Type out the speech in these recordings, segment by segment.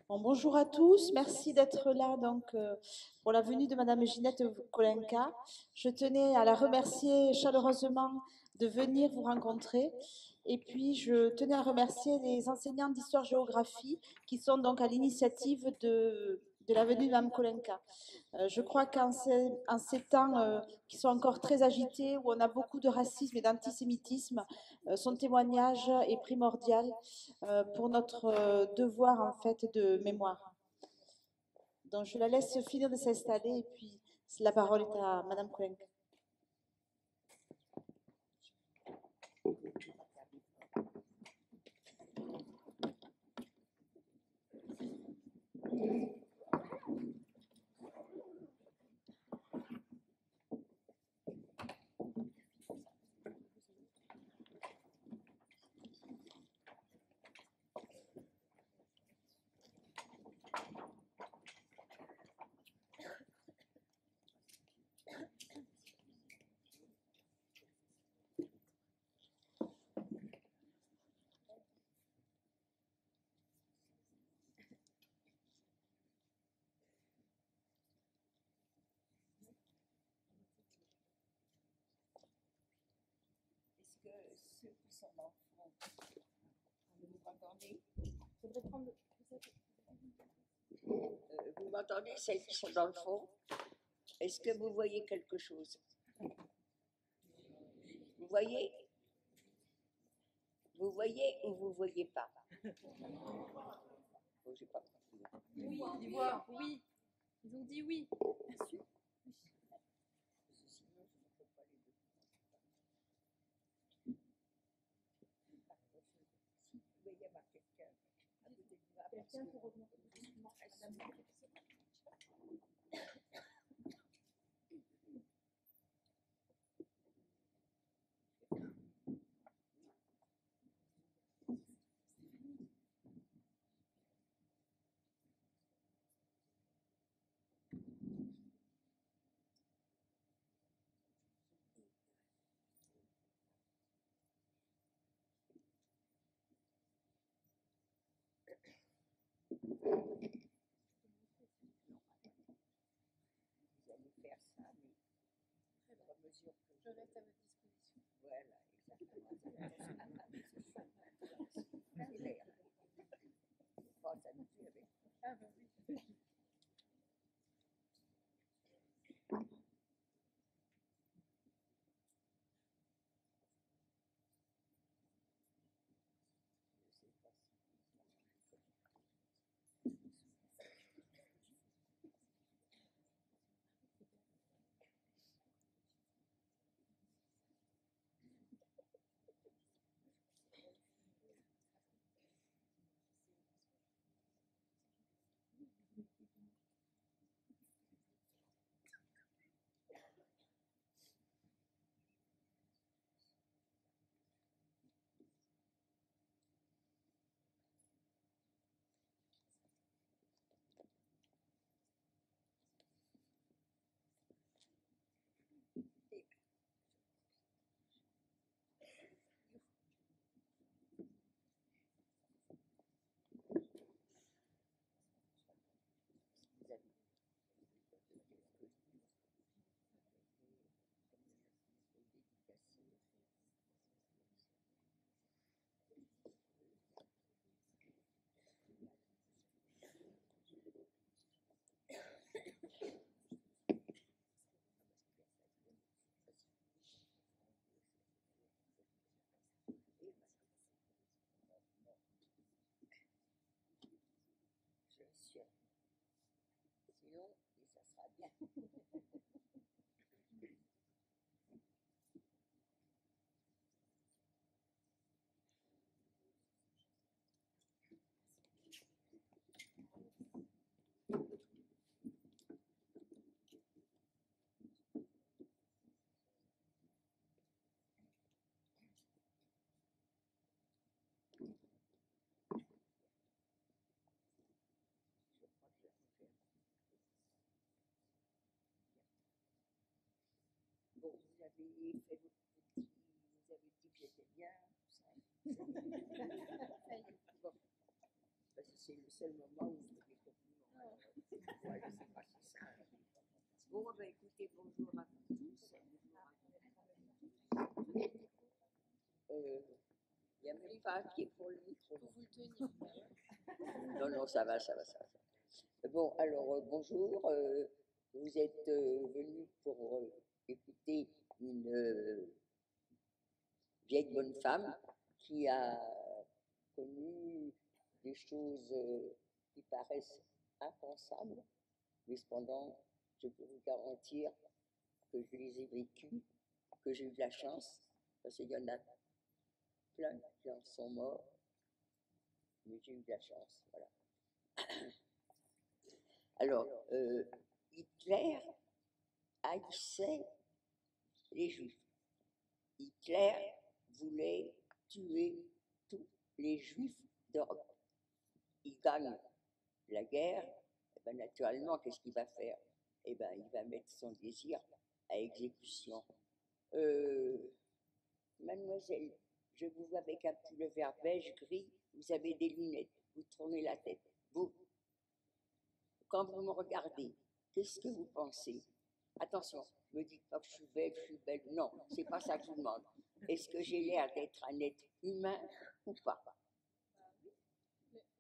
Bon, bonjour à tous, merci d'être là pour la venue de Madame Ginette Kolenka. Je tenais à la remercier chaleureusement de venir vous rencontrer. Et puis, je tenais à remercier les enseignants d'histoire-géographie qui sont donc à l'initiative de la venue de Madame Kolenka. Je crois en ces temps qui sont encore très agités, où on a beaucoup de racisme et d'antisémitisme, son témoignage est primordial pour notre devoir en fait de mémoire. Donc je la laisse finir de s'installer et puis la parole est à Madame Kolenka. Est-ce que ceux qui sont dans le fond, vous m'entendez? Vous m'entendez, celles qui sont dans le fond? Est-ce que vous voyez quelque chose? Vous voyez? Vous voyez ou vous ne voyez pas? Oh, j'ai pas compris. Oui, ils voient, oui. Ils ont dit oui. Bien sûr. Sinon, je ne peux pas les deux. Si vous pouvez y avoir quelqu'un à côté de moi, Quelqu'un pour remonter doucement. Madame. vous allez faire ça, mais à mesure que Je reste à votre disposition. voilà, exactement. C'est l'air. Pas s'amuser avec. Ah, bah oui. C'est facile. Je suis. Sinon, et ça sera bien. Je crois que je vais faire. Bon, vous avez fait votre petit, vous avez dit que j'étais bien, tout ça. Ça y est. Bon, ben, c'est c'est le seul moment où vous avez compliments. Voilà, c'est pas si ça. Bon, ben écoutez, bonjour à vous tous. Il n'y a même pas un pied pour le micro. Pour vous le tenir. Non, non, ça va. Bon, alors, bonjour. Vous êtes venus pour écouter une vieille bonne femme qui a connu des choses qui paraissent impensables, mais cependant, je peux vous garantir que je les ai vécues, que j'ai eu de la chance, parce qu'il y en a plein qui en sont morts, mais j'ai eu de la chance, voilà. Alors, Hitler haïssait les Juifs. Hitler voulait tuer tous les Juifs d'Europe. Il gagne la guerre, et ben naturellement, qu'est-ce qu'il va faire? Eh ben, il va mettre son désir à exécution. Mademoiselle, je vous vois avec un pull vert beige gris, vous avez des lunettes, vous tournez la tête. Vous, quand vous me regardez, qu'est-ce que vous pensez? Attention, ne me dites pas que je suis belle. Non, c'est pas ça que je vous demande. Est-ce que j'ai l'air d'être un être humain ou pas?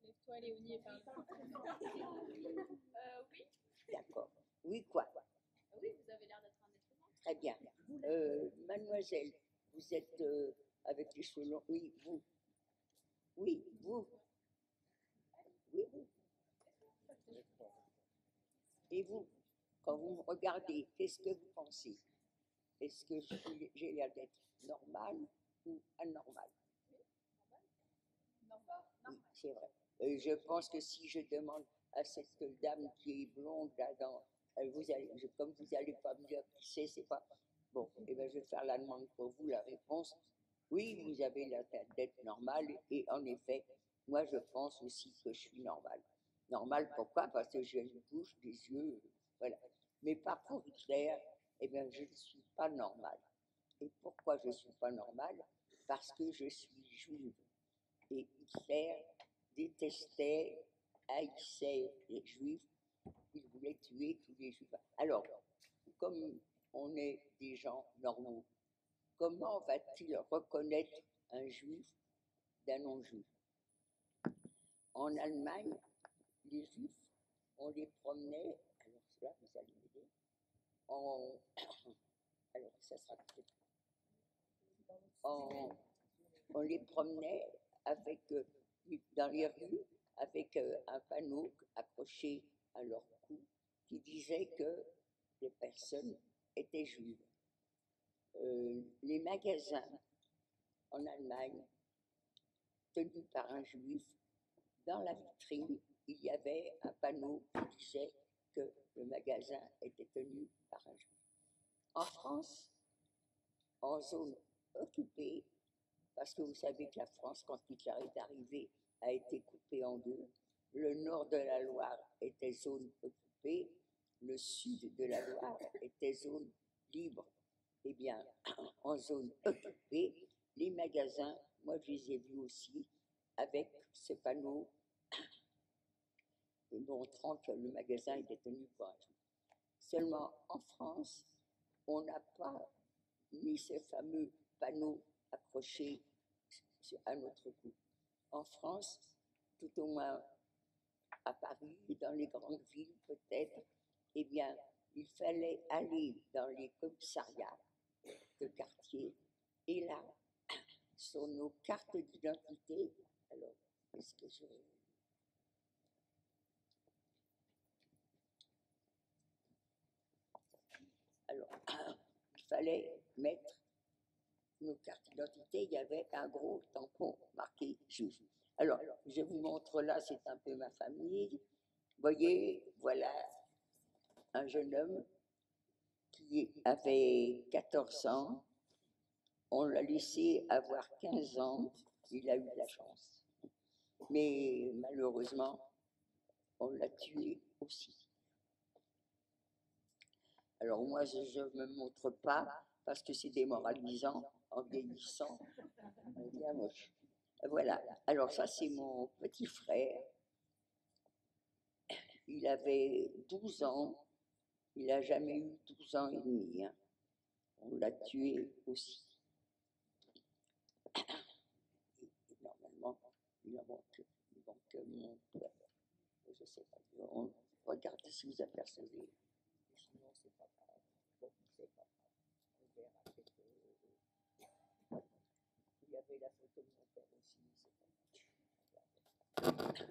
Lève-toi, Léonie, et parle. Oui. D'accord. Oui, quoi? Oui, vous avez l'air d'être un être humain. Très bien. Mademoiselle, vous êtes avec les cheveux longs. Oui, vous. Oui, vous. Oui, vous. Et vous, quand vous me regardez, qu'est-ce que vous pensez? Est-ce que j'ai l'air d'être normal ou anormal? Oui, c'est vrai. Je pense que si je demande à cette dame qui est blonde là-dedans, comme vous n'allez pas me dire qui c'est pas. Bon, et ben je vais faire la demande pour vous, la réponse. Oui, vous avez l'air d'être normal, et en effet, moi je pense aussi que je suis normal. Normal, pourquoi? Parce que j'ai une bouche, des yeux, voilà. Mais par contre, Hitler, eh bien, je ne suis pas normal. Et pourquoi je ne suis pas normal? Parce que je suis juive. Et Hitler détestait, haïssait les juifs, il voulait tuer tous les juifs. Alors, comme on est des gens normaux, comment va-t-il reconnaître un juif d'un non-juif? En Allemagne, les juifs, on les promenait, alors cela, vous allez m'aider, alors ça sera peut-être, on les promenait avec, dans les rues avec un panneau accroché à leur cou qui disait que les personnes étaient juives. Les magasins en Allemagne, tenus par un juif, dans la vitrine, il y avait un panneau qui disait que le magasin était tenu par un juif. En France, en zone occupée, parce que vous savez que la France, quand Hitler est arrivé, a été coupée en deux. Le nord de la Loire était zone occupée, le sud de la Loire était zone libre. Eh bien, en zone occupée, les magasins, moi je les ai vus aussi, avec ce panneau montrant que le magasin était tenu par un juif. Seulement en France, on n'a pas mis ce fameux panneau accroché à notre cou. En France, tout au moins à Paris, dans les grandes villes peut-être, eh bien, il fallait aller dans les commissariats de quartier, et là, sur nos cartes d'identité, alors, est-ce que je... Alors, il fallait mettre nos cartes d'identité, il y avait un gros tampon marqué juif. Alors, je vous montre là, c'est un peu ma famille. Vous voyez, voilà un jeune homme qui avait 14 ans. On l'a laissé avoir 15 ans. Il a eu de la chance. Mais malheureusement, on l'a tué aussi. Alors moi, je ne me montre pas parce que c'est démoralisant en vieillissant. Bien moche. Voilà. Alors ça, c'est mon petit frère. il avait 12 ans, il n'a jamais eu 12 ans et demi. Hein. On l'a tué aussi. Et normalement, il en manque mon père. Je ne sais pas. Regardez si vous apercevez. Sinon, c'est pas grave. Bon, c'est pas grave. On verra peut-être. Il y avait la photo de mon père aussi. C'est pas grave.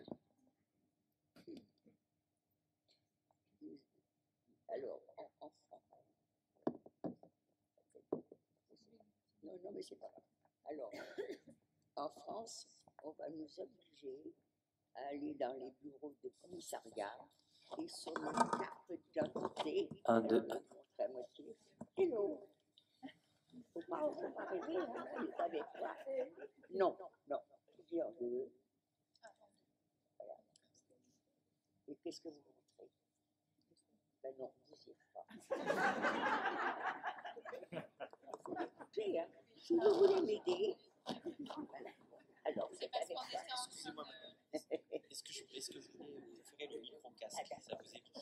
Alors, en France. Non, mais c'est pas grave. Alors, en France, on va nous obliger à aller dans les bureaux de commissariat et sur nos cartes d'identité. Un, deux. Montrer à moitié. Hello. Faut pas rêver, hein. Vous savez quoi? Non. Dis en deux. Voilà. Et qu'est-ce que vous montrez? Ben non, vous n'y êtes pas. Écoutez, hein, si vous voulez m'aider, voilà. Alors, c'est pas avec ça. Excusez-moi, est-ce que vous préférez le micro casque? Ça vous évite.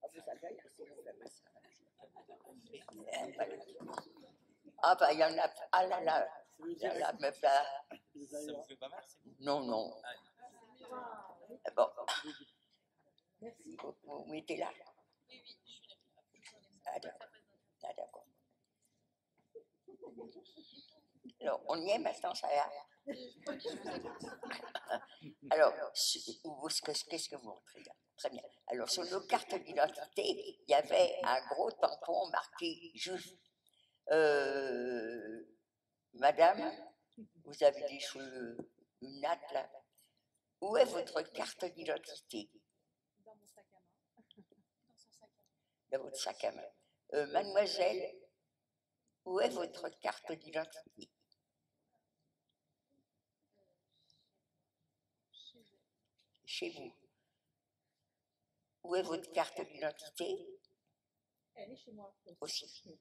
Ah, vous savez, c'est le même ça. Ah, bah, il y en a. Ah là là. Là, me fait. Ça vous fait pas mal? Non. Bon. Vous mettez là? Oui, je suis là. Ah, d'accord. Alors, on y est maintenant, ça va? Alors, qu'est-ce que vous montrez là? Très bien. Alors, sur nos cartes d'identité, il y avait un gros tampon marqué juif. Madame, vous avez des cheveux, une natte là. Où est votre carte d'identité? Dans mon sac à main. Dans son sac à main. Dans votre sac à main. Mademoiselle, où est votre carte d'identité? Chez vous. Où est votre carte d'identité? Elle est chez moi. Aussi.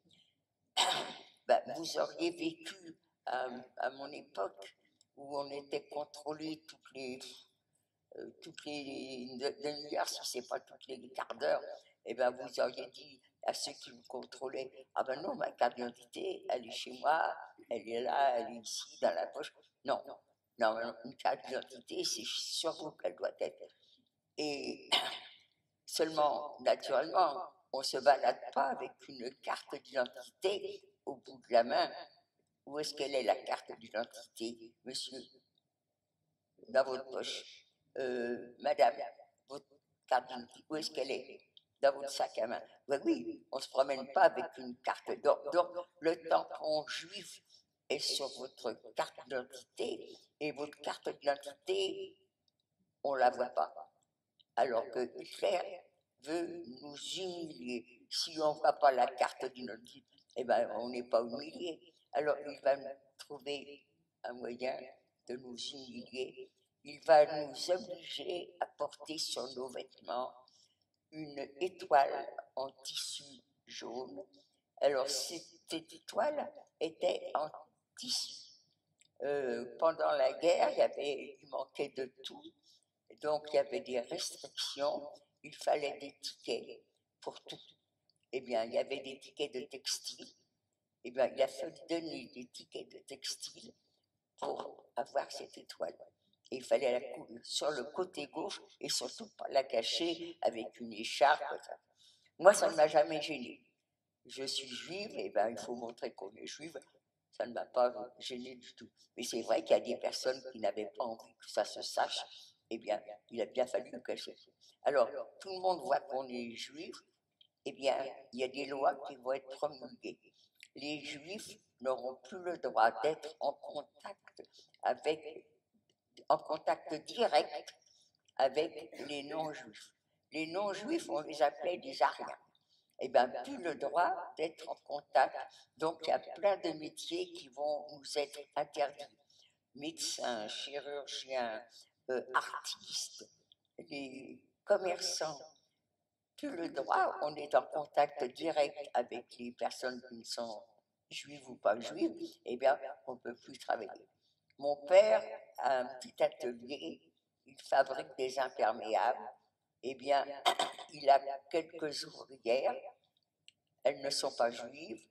Ben, vous auriez vécu à mon époque où on était contrôlé toutes les demi-heures, si ce n'est pas toutes les quarts d'heure, et ben vous auriez dit à ceux qui vous contrôlaient, ah ben non, ma carte d'identité, elle est chez moi, elle est là, elle est ici, dans la poche. Non, une carte d'identité, c'est sur vous qu'elle doit être. Et seulement, naturellement, on ne se balade pas avec une carte d'identité au bout de la main. Où est-ce qu'elle est, la carte d'identité, monsieur? Dans votre poche. Madame, votre carte d'identité, où est-ce qu'elle est? Dans votre sac à main. Oui, on ne se promène pas avec une carte. Donc, le tampon juif est sur votre carte d'identité et votre carte d'identité, on ne la voit pas. Alors que Hitler veut nous humilier. Si on ne voit pas la carte d'identité, eh ben, on n'est pas humilié. Alors, il va trouver un moyen de nous humilier. Il va nous obliger à porter sur nos vêtements une étoile en tissu jaune. Alors, cette étoile était en tissu. Pendant la guerre, il manquait de tout. Donc, il y avait des restrictions. Il fallait des tickets pour tout. Eh bien, il y avait des tickets de textile. Eh bien, il a fallu donner des tickets de textile pour avoir cette étoile. Et il fallait la sur le côté gauche et surtout pas la cacher avec une écharpe. Moi, ça ne m'a jamais gêné. Je suis juive, et bien il faut montrer qu'on est juive. Ça ne m'a pas gêné du tout. Mais c'est vrai qu'il y a des personnes qui n'avaient pas envie que ça se sache. Eh bien, il a bien fallu le cacher. Alors, tout le monde voit qu'on est juif. Eh bien, il y a des lois qui vont être promulguées. Les juifs n'auront plus le droit d'être en contact direct avec les non-juifs. Les non-juifs, on les appelait des ariens. Eh bien, plus le droit d'être en contact. Donc, il y a plein de métiers qui vont nous être interdits. Médecins, chirurgiens, artistes, les commerçants. Plus le droit, on est en contact direct avec les personnes qui ne sont juives ou pas juives, eh bien, on ne peut plus travailler. Mon père a un petit atelier, il fabrique des imperméables, eh bien, il a quelques ouvrières, elles ne sont pas juives,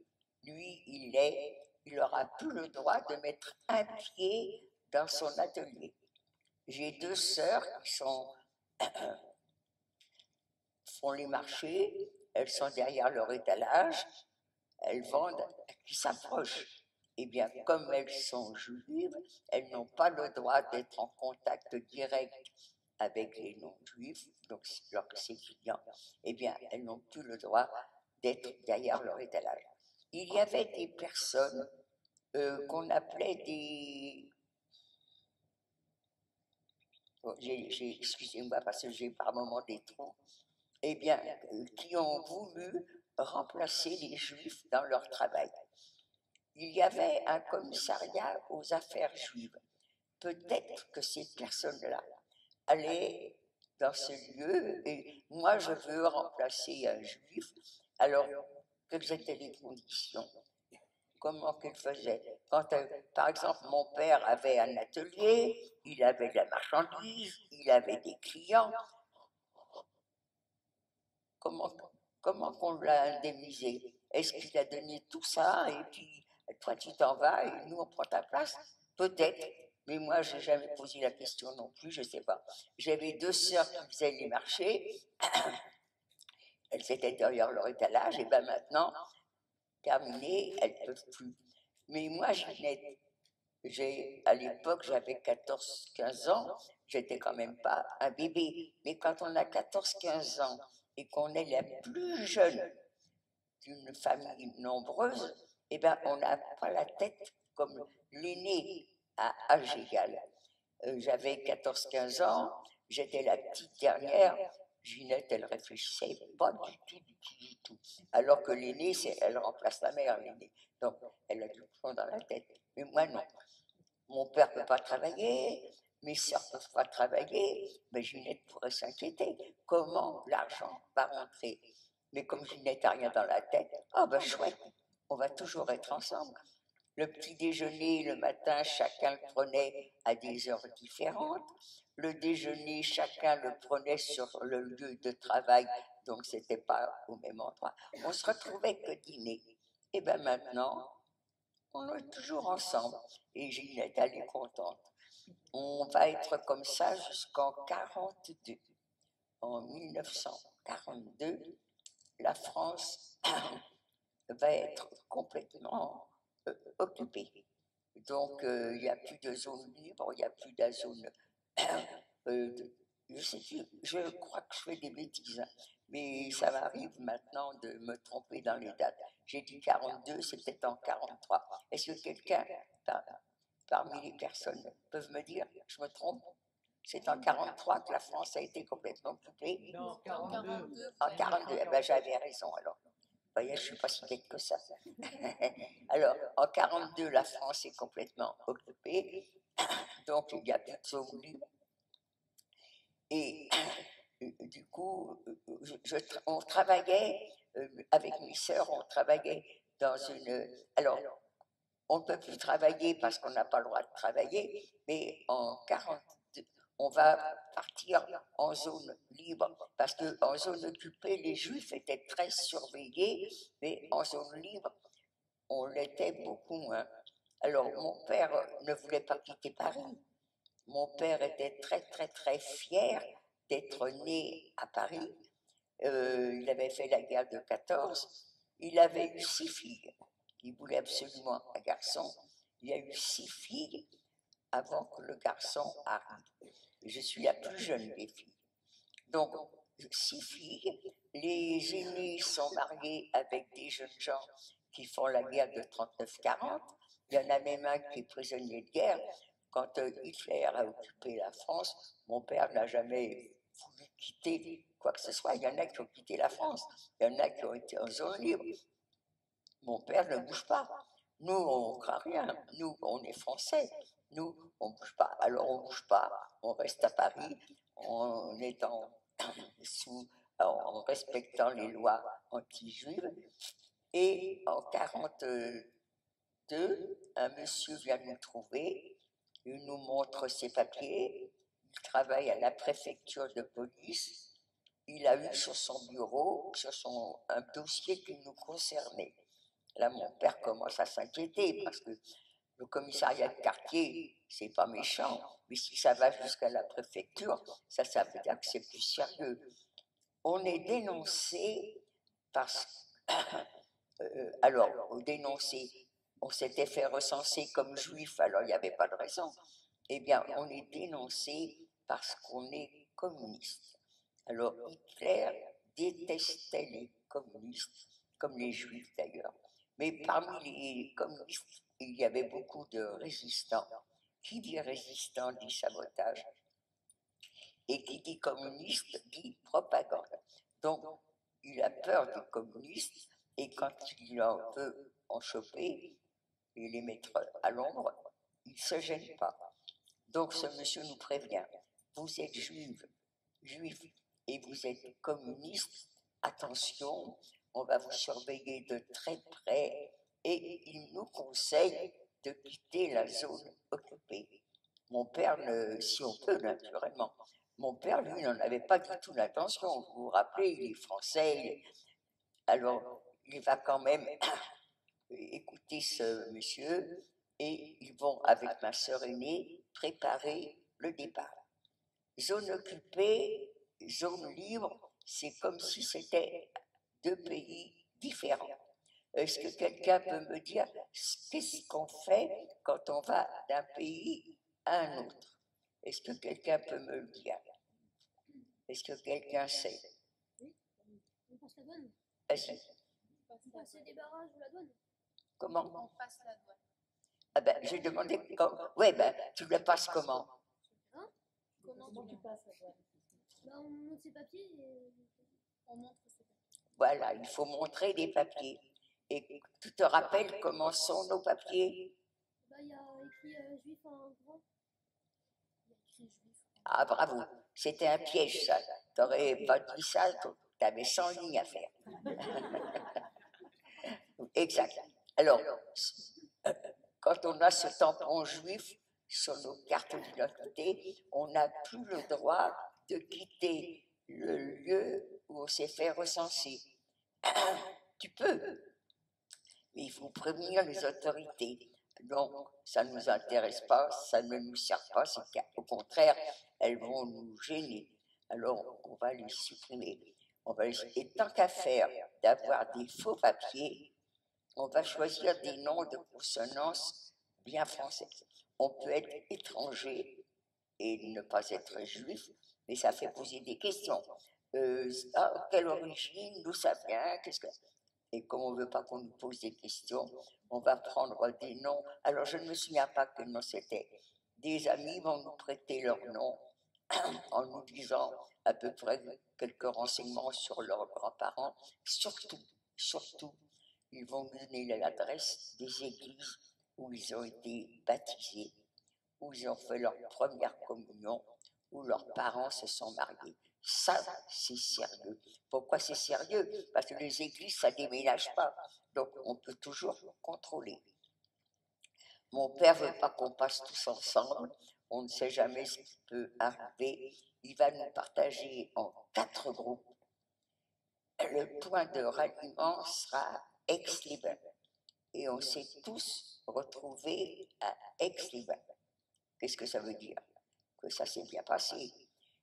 lui, il n'aura plus le droit de mettre un pied dans son atelier. J'ai deux sœurs qui font les marchés, elles sont derrière leur étalage, elles vendent, qui s'approchent. Eh bien, comme elles sont juives, elles n'ont pas le droit d'être en contact direct avec les non-juifs, donc ces clients. Eh bien, elles n'ont plus le droit d'être derrière leur étalage. Il y avait des personnes qu'on appelait des... Bon, excusez-moi parce que j'ai par moments des trous. Eh bien, qui ont voulu remplacer les juifs dans leur travail. Il y avait un commissariat aux affaires juives. Peut-être que ces personnes-là allaient dans ce lieu et moi je veux remplacer un juif. Alors, quelles étaient les conditions? Comment qu'ils faisaient? Quand, par exemple, mon père avait un atelier, il avait de la marchandise, il avait des clients. Comment qu'on l'a indemnisé? Est-ce qu'il a donné tout ça et puis toi tu t'en vas et nous on prend ta place? Peut-être, mais moi je n'ai jamais posé la question non plus, je ne sais pas. J'avais deux sœurs qui faisaient les marchés, elles étaient derrière leur étalage et bien maintenant, terminé, elles ne peuvent plus. Mais moi, à l'époque, j'avais 14-15 ans, j'étais quand même pas un bébé. Mais quand on a 14-15 ans et qu'on est la plus jeune d'une famille nombreuse, eh bien, on n'a pas la tête comme l'aîné à âge égal. J'avais 14-15 ans, j'étais la petite dernière. Ginette, elle réfléchissait pas du tout. Alors que l'aînée, elle remplace la mère, l'aînée. Donc, elle a du plomb dans la tête. Mais moi, non. Mon père ne peut pas travailler, mes sœurs ne peuvent pas travailler, mais Ginette pourrait s'inquiéter. Comment l'argent va rentrer? Mais comme Ginette n'a rien dans la tête, ah ben chouette, on va toujours être ensemble. Le petit déjeuner, le matin, chacun le prenait à des heures différentes. Le déjeuner, chacun le prenait sur le lieu de travail, donc ce n'était pas au même endroit. On se retrouvait que dîner. Et bien maintenant, on est toujours ensemble. Et Ginette, elle est contente. On va être comme ça jusqu'en 42. En 1942, la France va être complètement occupée. Donc, il n'y a plus de zone libre, il n'y a plus de zone... je crois que je fais des bêtises, hein, mais ça m'arrive maintenant de me tromper dans les dates. J'ai dit 42, c'est peut-être en 43. Est-ce que quelqu'un, parmi les personnes, peuvent me dire, je me trompe? C'est en 43 que la France a été complètement occupée? Non, 42. En 42, eh ben, j'avais raison alors. Vous voyez, je ne suis pas si bête que ça. Alors, en 42, la France est complètement occupée, donc il n'y a plus de zone libre. Et du coup, on travaillait, avec mes sœurs, on travaillait dans une... Alors, on ne peut plus travailler parce qu'on n'a pas le droit de travailler, mais en 42, on va partir en zone libre, parce qu'en zone occupée, les Juifs étaient très surveillés, mais en zone libre, on l'était beaucoup moins. Alors, mon père ne voulait pas quitter Paris. Mon père était très, très, très fier d'être né à Paris. Il avait fait la guerre de 14. Il avait eu 6 filles. Il voulait absolument un garçon. Il y a eu 6 filles avant que le garçon arrive. Je suis la plus jeune des filles. Donc, 6 filles. Les aînés sont mariés avec des jeunes gens qui font la guerre de 39-40. Il y en a même un qui est prisonnier de guerre. Quand Hitler a occupé la France, mon père n'a jamais voulu quitter quoi que ce soit. Il y en a qui ont quitté la France. Il y en a qui ont été en zone libre. Mon père ne bouge pas. Nous, on ne craint rien. Nous, on est français. Nous, on ne bouge pas. Alors, on ne bouge pas. On reste à Paris. On est en respectant les lois anti-juives. Et en 1942, un monsieur vient nous trouver. Il nous montre ses papiers. Il travaille à la préfecture de police. il a eu sur son bureau, un dossier qui nous concernait. Là, mon père commence à s'inquiéter parce que le commissariat de quartier, c'est pas méchant, mais si ça va jusqu'à la préfecture, ça veut dire que c'est plus sérieux. On est dénoncé parce alors, dénoncé, on s'était fait recenser comme juif, alors il n'y avait pas de raison. Eh bien, on est dénoncé parce qu'on est communiste. Alors, Hitler détestait les communistes, comme les juifs d'ailleurs. Mais parmi les communistes, il y avait beaucoup de résistants. Qui dit résistant dit sabotage. Et qui dit communiste dit propagande. Donc, il a peur des communistes, et quand il en veut en choper et les mettre à l'ombre, il ne se gêne pas. Donc, ce monsieur nous prévient, vous êtes juif, et vous êtes communiste, attention, on va vous surveiller de très près, et il nous conseille de quitter la zone occupée. Mon père, si on peut, naturellement. Mon père, lui, n'en avait pas du tout l'intention. Vous vous rappelez, il est français, alors il va quand même écouter ce monsieur, et ils vont, avec ma sœur aînée, préparer le départ. Zone occupée, zone libre, c'est comme si c'était deux pays différents. Est-ce que quelqu'un peut me dire qu'est-ce qu'on fait quand on va d'un pays à un autre? Est-ce que quelqu'un peut me le dire? Est-ce que quelqu'un sait? On passe la douane. Vas-y. On passe des barrages ou la douane. Comment? On passe la douane. Ah ben, j'ai demandé comment. Oui, ben, tu le passes comment? Hein? Comment tu passes la douane? Bah, on montre ses papiers et on montre ses papiers. Voilà, il faut montrer des papiers. Et tu te rappelles comment sont nos papiers? Bah, il y a écrit juif en grand. Il y a écrit juif. Ah, bravo, c'était un piège, ça. Tu n'aurais pas dit ça, tu avais 100 lignes à faire. Exact. Alors, quand on a ce tampon juif sur nos cartes d'identité, on n'a plus le droit de quitter le lieu où on s'est fait recenser. Tu peux, mais il faut prévenir les autorités. Donc, ça ne nous intéresse pas, ça ne nous sert pas, au contraire, elles vont nous gêner. Alors, on va les supprimer. Et tant qu'à faire d'avoir des faux papiers, on va choisir des noms de consonance bien français. On peut être étranger et ne pas être juif, mais ça fait poser des questions. Quelle origine, d'où ça vient, qu'est-ce que... Et comme on ne veut pas qu'on nous pose des questions, on va prendre des noms. Alors je ne me souviens pas quel nom c'était. Des amis vont nous prêter leur nom en nous disant à peu près quelques renseignements sur leurs grands-parents. Surtout, ils vont nous donner l'adresse des églises où ils ont été baptisés, où ils ont fait leur première communion, où leurs parents se sont mariés. Ça, c'est sérieux. Pourquoi c'est sérieux? Parce que les églises, ça ne déménage pas. Donc, on peut toujours contrôler. Mon père ne veut pas qu'on passe tous ensemble. On ne sait jamais ce qui peut arriver. Il va nous partager en 4 groupes. Le point de ralliement sera Aix-les-Bains. Et on s'est tous retrouvés à Aix-les-Bains. Qu'est-ce que ça veut dire? Que ça s'est bien passé.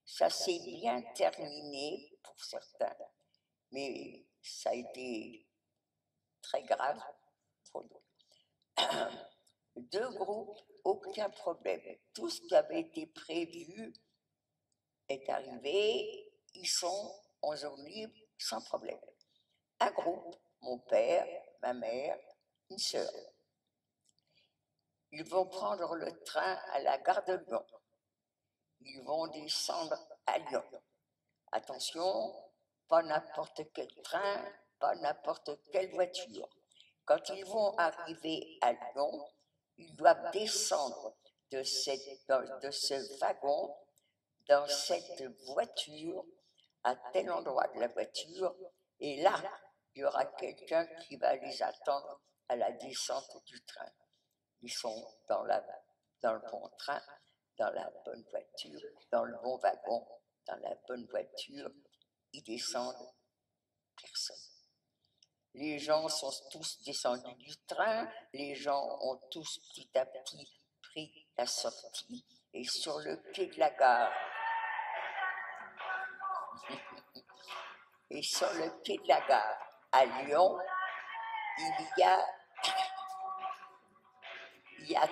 Ça s'est bien terminé pour certains, mais ça a été très grave pour d'autres. 2 groupes, aucun problème. Tout ce qui avait été prévu est arrivé, ils sont en zone libre sans problème. Un groupe, mon père, ma mère, une sœur. Ils vont prendre le train à la gare de Lyon. Ils vont descendre à Lyon. Attention, pas n'importe quel train, pas n'importe quelle voiture. Quand ils vont arriver à Lyon, ils doivent descendre de ce wagon dans cette voiture à tel endroit de la voiture, et là, il y aura quelqu'un qui va les attendre à la descente du train. Ils sont dans le bon train, dans la bonne voiture, dans le bon wagon, dans la bonne voiture, ils descendent, personne. Les gens sont tous descendus du train, les gens ont tous petit à petit pris la sortie, et sur le quai de la gare, et sur le quai de la gare à Lyon, il y a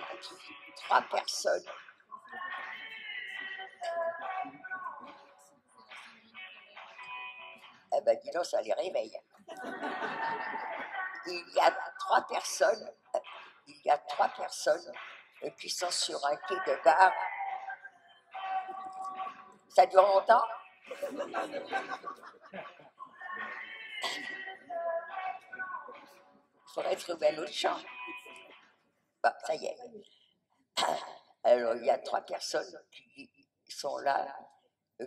3 personnes. Eh ben, dis donc, ça les réveille. Il y a 3 personnes, qui sont sur un quai de gare. Ça dure longtemps? Il faudrait trouver un autre chant. Bah, ça y est. Alors, il y a 3 personnes qui sont là,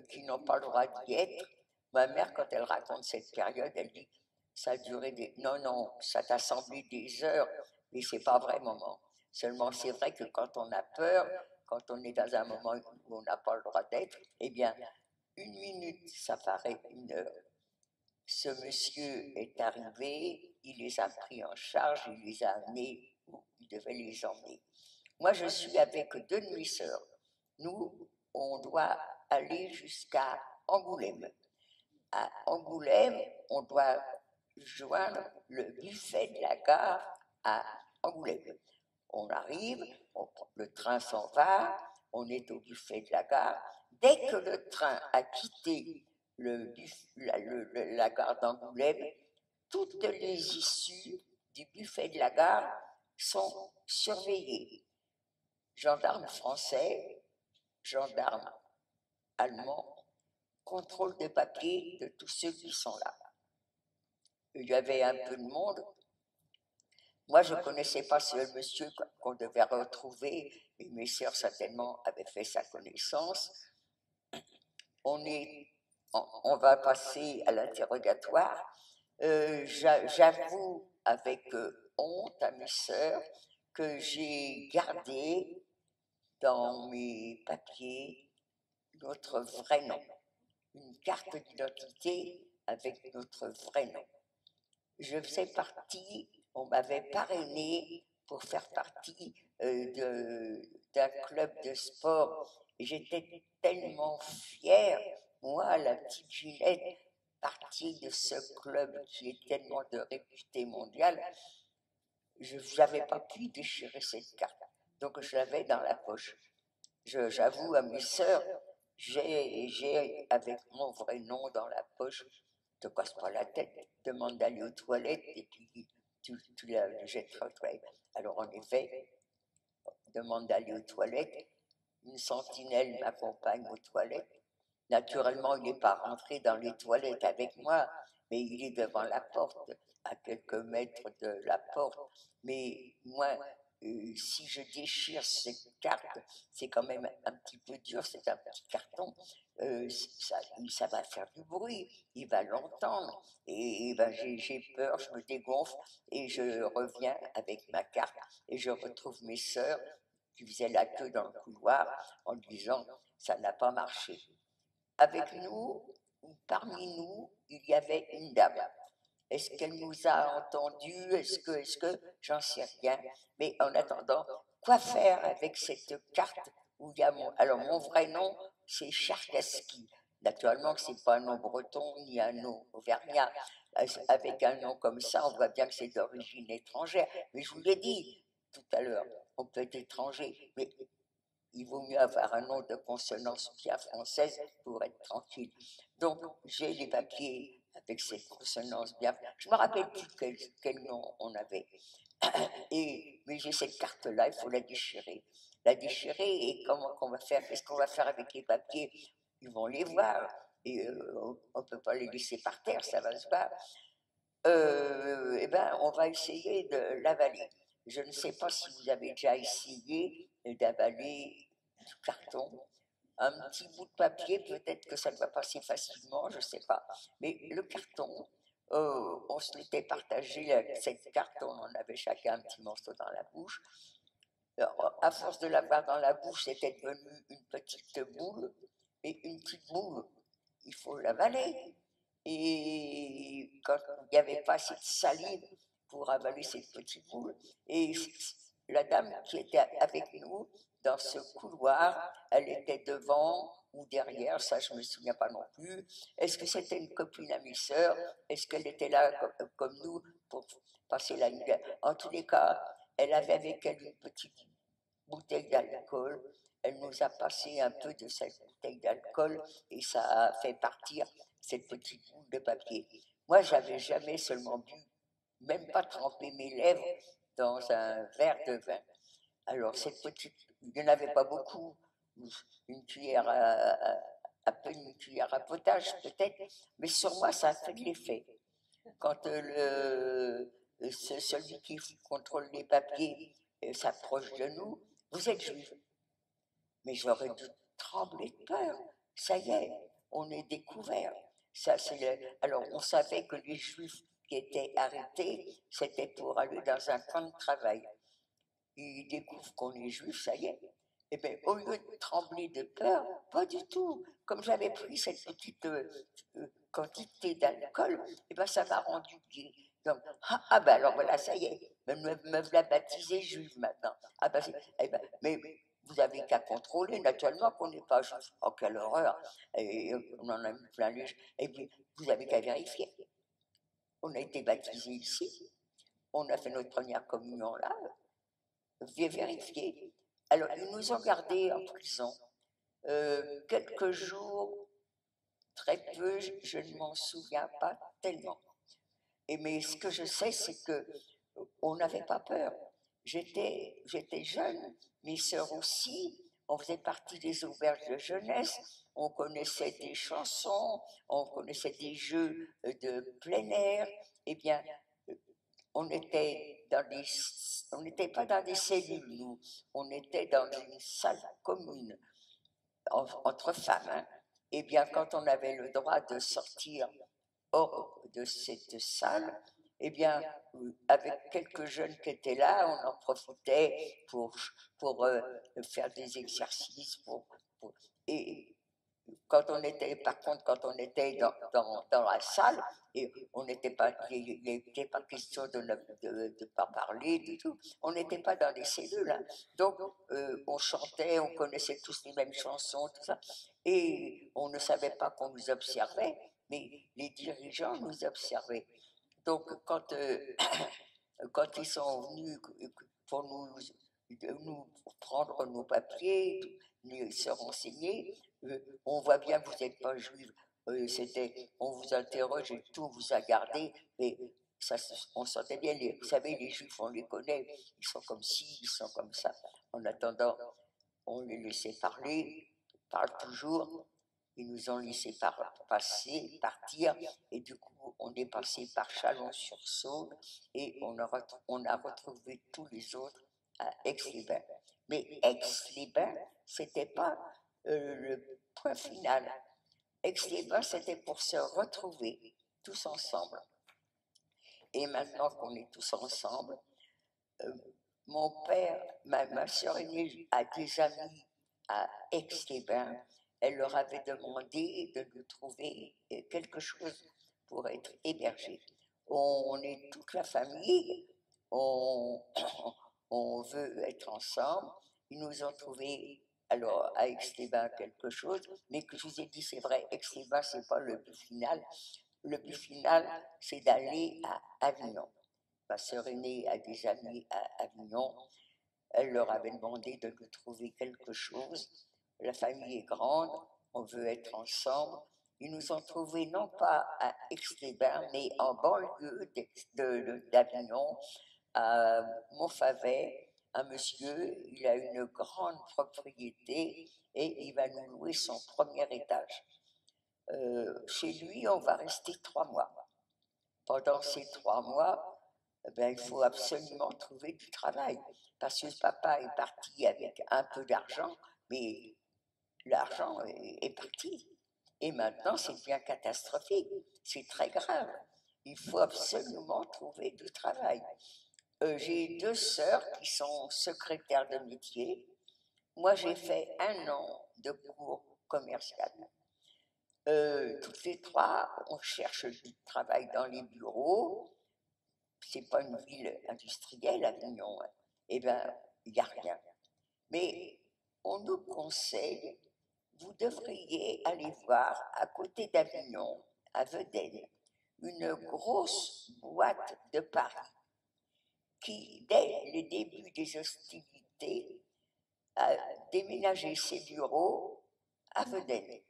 qui n'ont pas le droit d'y être. Ma mère, quand elle raconte cette période, elle dit ça a duré des. Non, non, ça t'a semblé des heures, mais c'est pas vrai, maman. Seulement, c'est vrai que quand on a peur, quand on est dans un moment où on n'a pas le droit d'être, eh bien, 1 minute, ça paraît 1 heure. Ce monsieur est arrivé, il les a pris en charge, il les a amenés où il devait les emmener. Moi, je suis avec 2 de mes sœurs. Nous, on doit aller jusqu'à Angoulême. À Angoulême, on doit joindre le buffet de la gare à Angoulême. On arrive, le train s'en va, on est au buffet de la gare. Dès que le train a quitté la gare d'Angoulême, toutes les issues du buffet de la gare sont surveillées. Gendarmes français, gendarmes allemands, contrôle des papiers de tous ceux qui sont là. Il y avait un peu de monde. Moi, je ne connaissais pas ce monsieur qu'on devait retrouver, et mes sœurs certainement avaient fait sa connaissance. On va passer à l'interrogatoire. J'avoue avec honte à mes sœurs que j'ai gardé dans mes papiers notre vrai nom, une carte d'identité avec notre vrai nom. Je faisais partie, on m'avait parrainé pour faire partie d'un club de sport. Et j'étais tellement fière, moi, la petite Ginette, partie de ce club qui est tellement de réputé mondiale, je n'avais pas pu déchirer cette carte. Donc je l'avais dans la poche. J'avoue à mes sœurs, j'ai avec mon vrai nom dans la poche, ne te casse pas la tête, demande d'aller aux toilettes et puis tu la jetteras aux toilettes. Alors en effet, demande d'aller aux toilettes, une sentinelle m'accompagne aux toilettes. Naturellement, il n'est pas rentré dans les toilettes avec moi, mais il est devant la porte, à quelques mètres de la porte. Mais moi, si je déchire cette carte, c'est quand même un petit peu dur, c'est un petit carton, ça va faire du bruit, il va l'entendre, et ben, j'ai peur, je me dégonfle, et je reviens avec ma carte, et je retrouve mes sœurs qui faisaient la queue dans le couloir en disant « ça n'a pas marché ». Avec nous, ou parmi nous, il y avait une dame. Est-ce qu'elle nous a entendus? Est-ce que, j'en sais rien. Mais en attendant, quoi faire avec cette carte où il y a mon vrai nom, c'est Charkaski. Naturellement, ce n'est pas un nom breton ni un nom auvergnat. Avec un nom comme ça, on voit bien que c'est d'origine étrangère. Mais je vous l'ai dit tout à l'heure, on peut être étranger, mais il vaut mieux avoir un nom de consonance bien française pour être tranquille. Donc, j'ai les papiers avec cette consonance bien. Je ne me rappelle plus quel nom on avait. Mais j'ai cette carte-là, il faut la déchirer. La déchirer, et comment qu'on va faire? Qu'est-ce qu'on va faire avec les papiers? Ils vont les voir. Et on ne peut pas les laisser par terre, ça va se voir. Eh ben, on va essayer de l'avaler. Je ne sais pas si vous avez déjà essayé d'avaler du carton. Un petit bout de papier, peut-être que ça va passer facilement, je ne sais pas. Mais le carton, on se l'était partagé, cette carte, on en avait chacun un petit morceau dans la bouche. Alors, à force de l'avoir dans la bouche, c'était devenu une petite boule, et une petite boule, il faut l'avaler. Et quand il n'y avait pas assez de salive pour avaler cette petite boule, et la dame qui était avec nous dans ce couloir, elle était devant ou derrière, ça je ne me souviens pas non plus. Est-ce que c'était une copine à mes sœurs? Est-ce qu'elle était là comme nous pour passer la nuit? En tous les cas, elle avait avec elle une petite bouteille d'alcool. Elle nous a passé un peu de cette bouteille d'alcool et ça a fait partir cette petite boule de papier. Moi, j'avais jamais seulement bu, même pas trempé mes lèvres dans un verre de vin. Alors, cette petite, il n'y en avait pas beaucoup, une cuillère à peine une cuillère à potage peut-être, mais sur moi, ça a fait de l'effet. Quand celui qui contrôle les papiers s'approche de nous, vous êtes juif. Mais j'aurais dû trembler de peur. Ça y est, on est découvert. Alors, on savait que les juifs qui étaient arrêtés, c'était pour aller dans un camp de travail. Ils découvrent qu'on est juif, ça y est. Eh bien, au lieu de trembler de peur, pas du tout. Comme j'avais pris cette petite quantité d'alcool, eh ben, ça m'a rendu gai. Donc, ben alors voilà, ça y est, me voilà baptisé juive maintenant. Eh ben, mais vous avez qu'à contrôler, naturellement, qu'on n'est pas juif. Oh, quelle horreur! Et on en a mis plein les. Et puis, vous avez qu'à vérifier. On a été baptisé ici, on a fait notre première communion là, j'ai vérifié. Alors, ils nous ont gardés en prison quelques jours, très peu, je ne m'en souviens pas tellement. Mais ce que je sais, c'est que on n'avait pas peur. J'étais jeune, mes sœurs aussi, on faisait partie des auberges de jeunesse, on connaissait des chansons, on connaissait des jeux de plein air. Eh bien, on était on n'était pas dans des cellules, nous, on était dans une salle commune entre femmes. Hein. Eh bien, quand on avait le droit de sortir hors de cette salle, eh bien, avec quelques jeunes qui étaient là, on en profitait pour faire des exercices. Et quand on était, par contre, quand on était dans la salle, et on n'était pas, il n'était pas question de ne pas parler du tout, on n'était pas dans des cellules. Hein. Donc, on chantait, on connaissait tous les mêmes chansons, tout ça, et on ne savait pas qu'on nous observait, mais les dirigeants nous observaient. Donc, quand ils sont venus pour nous prendre nos papiers, se renseigner, on voit bien que vous n'êtes pas juif. On vous interroge et tout vous a gardé, mais ça, on sentait bien, vous savez, les juifs, on les connaît, ils sont comme ci, ils sont comme ça. En attendant, on les laissait parler, ils parlent toujours, ils nous ont laissé partir, et du coup, on est passé par Chalon-sur-Saône, et on a retrouvé tous les autres à Aix-les-Bains. Mais Aix-les-Bains, c'était pas le point final. Aix-les-Bains, c'était pour se retrouver tous ensemble. Et maintenant qu'on est tous ensemble, mon père, ma soeur aînée a des amis à Aix-les-Bains. Elle leur avait demandé de nous trouver quelque chose pour être hébergés. On est toute la famille, on, on veut être ensemble. Ils nous ont trouvé, alors, à Aix-les-Bains quelque chose, mais que je vous ai dit, c'est vrai, Aix-les-Bains, ce n'est pas le but final. Le but final, c'est d'aller à Avignon. Ma sœur aînée a des amis à Avignon. Elle leur avait demandé de nous trouver quelque chose. La famille est grande, on veut être ensemble. Ils nous ont trouvés non pas à Aix-les-Bains, mais en banlieue d'Avignon, à Montfavet. Un monsieur, il a une grande propriété et il va nous louer son premier étage. Chez lui, on va rester 3 mois. Pendant ces 3 mois, il faut absolument trouver du travail. Parce que papa est parti avec un peu d'argent, mais l'argent est parti. Et maintenant, c'est bien catastrophique. C'est très grave. Il faut absolument trouver du travail. J'ai 2 sœurs qui sont secrétaires de métier. Moi, j'ai fait 1 an de cours commercial. toutes les trois, on cherche du travail dans les bureaux. C'est pas une ville industrielle, Avignon. Hein. Eh bien, il n'y a rien. Mais on nous conseille, vous devriez aller voir à côté d'Avignon, à Vedène, une grosse boîte de Paris qui, dès les débuts des hostilités, a déménagé ses bureaux à Vedène.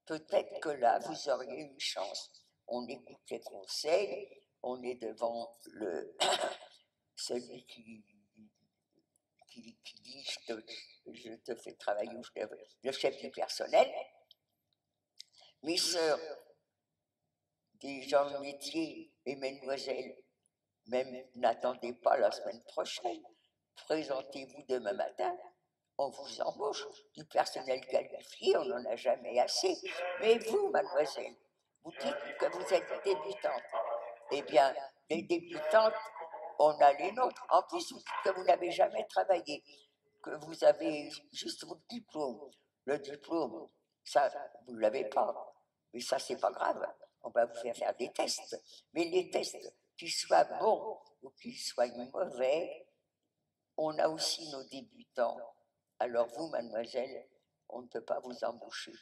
Peut-être que là, vous auriez une chance. On écoute les conseils, on est devant celui qui dit je te fais travailler, le chef du personnel. Mes sœurs, des gens de métier et mesdemoiselles, même n'attendez pas la semaine prochaine, présentez-vous demain matin, on vous embauche. Du personnel qualifié, on n'en a jamais assez. Mais vous, mademoiselle, vous dites que vous êtes débutante. Eh bien, les débutantes, on a les nôtres. En plus, vous dites que vous n'avez jamais travaillé, que vous avez juste votre diplôme. Le diplôme, ça, vous ne l'avez pas. Mais ça, c'est pas grave. On va vous faire des tests. Mais les tests, qu'ils soient bons ou qu'ils soient mauvais, on a aussi nos débutants. Alors vous, mademoiselle, on ne peut pas vous embaucher.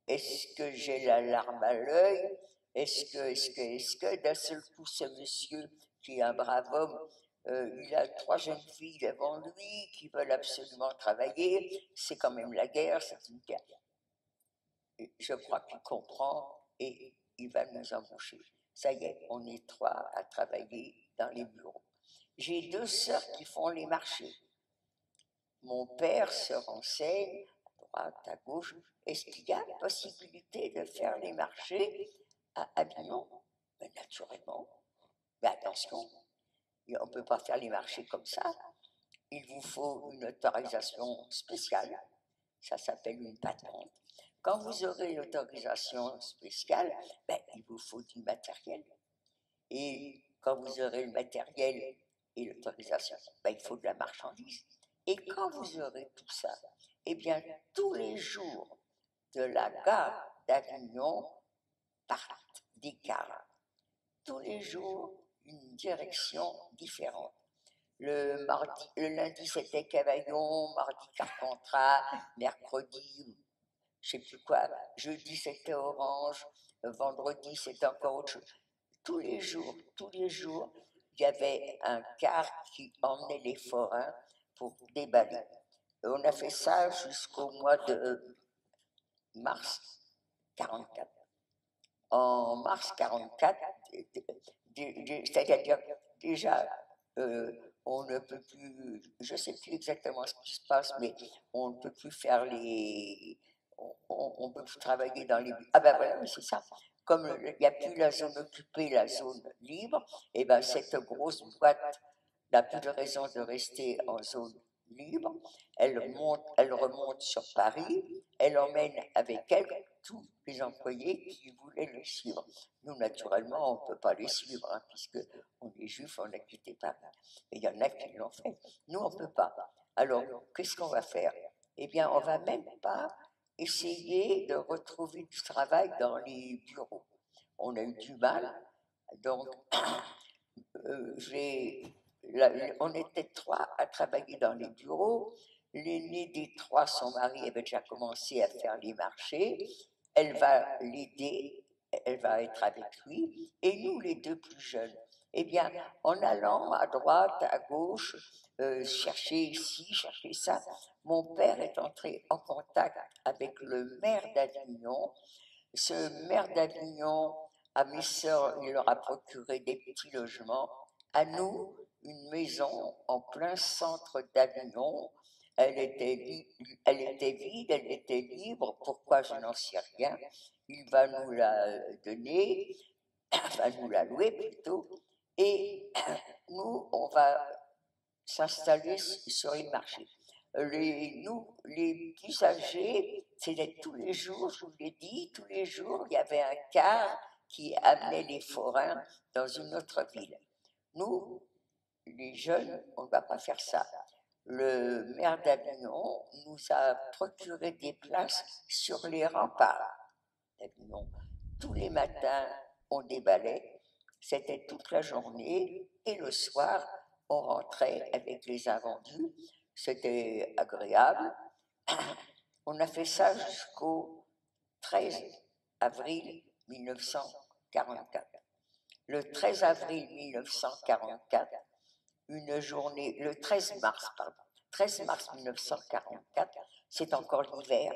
Est-ce que j'ai la larme à l'œil? Est-ce que d'un seul coup, ce monsieur, qui est un brave homme, il a 3 jeunes filles devant lui qui veulent absolument travailler, c'est quand même la guerre, c'est une guerre. Je crois qu'il comprend et il va nous embaucher. Ça y est, on est 3 à travailler dans les bureaux. J'ai 2 sœurs qui font les marchés. Mon père se renseigne à droite, à gauche. Est-ce qu'il y a possibilité de faire les marchés à Avignon? Mais naturellement. Mais attention, on ne peut pas faire les marchés comme ça. Il vous faut une autorisation spéciale. Ça s'appelle une patente. Quand vous aurez l'autorisation spéciale, ben, il vous faut du matériel. Et quand vous aurez le matériel et l'autorisation, ben, il faut de la marchandise. Et quand vous aurez tout ça, eh bien, tous les jours de la gare d'Avignon partent des cars. Tous les jours, une direction différente. Le lundi, c'était Cavaillon, mardi, Carpentras, mercredi, je ne sais plus quoi, jeudi, c'était Orange, vendredi, c'était encore autre chose. Tous les jours, il y avait un car qui emmenait les forains pour déballer. Et on a fait ça jusqu'au mois de mars 44. En mars 44, c'est-à-dire déjà, on ne peut plus, je ne sais plus exactement ce qui se passe, mais on ne peut plus faire on peut plus travailler dans les... Ah ben voilà, c'est ça. Comme il n'y a plus la zone occupée, la zone libre, et ben cette grosse boîte n'a plus de raison de rester en zone libre. Elle remonte sur Paris, elle emmène avec elle tous les employés qui voulaient le suivre. Nous, naturellement, on ne peut pas les suivre, hein, puisqu'on est juifs, on a quitté Paris. Et il y en a qui l'ont fait. Nous, on ne peut pas. Alors, qu'est-ce qu'on va faire? Eh bien, on ne va même pas essayer de retrouver du travail dans les bureaux. On a eu du mal, donc on était 3 à travailler dans les bureaux. L'aînée des 3, son mari avait déjà commencé à faire les marchés. Elle va l'aider, elle va être avec lui. Et nous, les 2 plus jeunes, eh bien, en allant à droite, à gauche, chercher ici, chercher ça, mon père est entré en contact avec le maire d'Avignon. Ce maire d'Avignon, à mes sœurs, il leur a procuré des petits logements. À nous, une maison en plein centre d'Avignon. Elle était vide, elle était libre. Pourquoi, je n'en sais rien. Il va nous la donner, va nous la louer plutôt. Et nous, on va s'installer sur les marchés. Les plus âgés, c'était tous les jours, je vous l'ai dit, tous les jours, il y avait un car qui amenait les forains dans une autre ville. Nous, les jeunes, on ne va pas faire ça. Le maire d'Avignon nous a procuré des places sur les remparts d'Avignon. tous les matins, on déballait, c'était toute la journée, et le soir, on rentrait avec les invendus, c'était agréable. On a fait ça jusqu'au 13 avril 1944. Le 13 avril 1944, une journée, le 13 mars, pardon, 13 mars 1944, c'est encore l'hiver,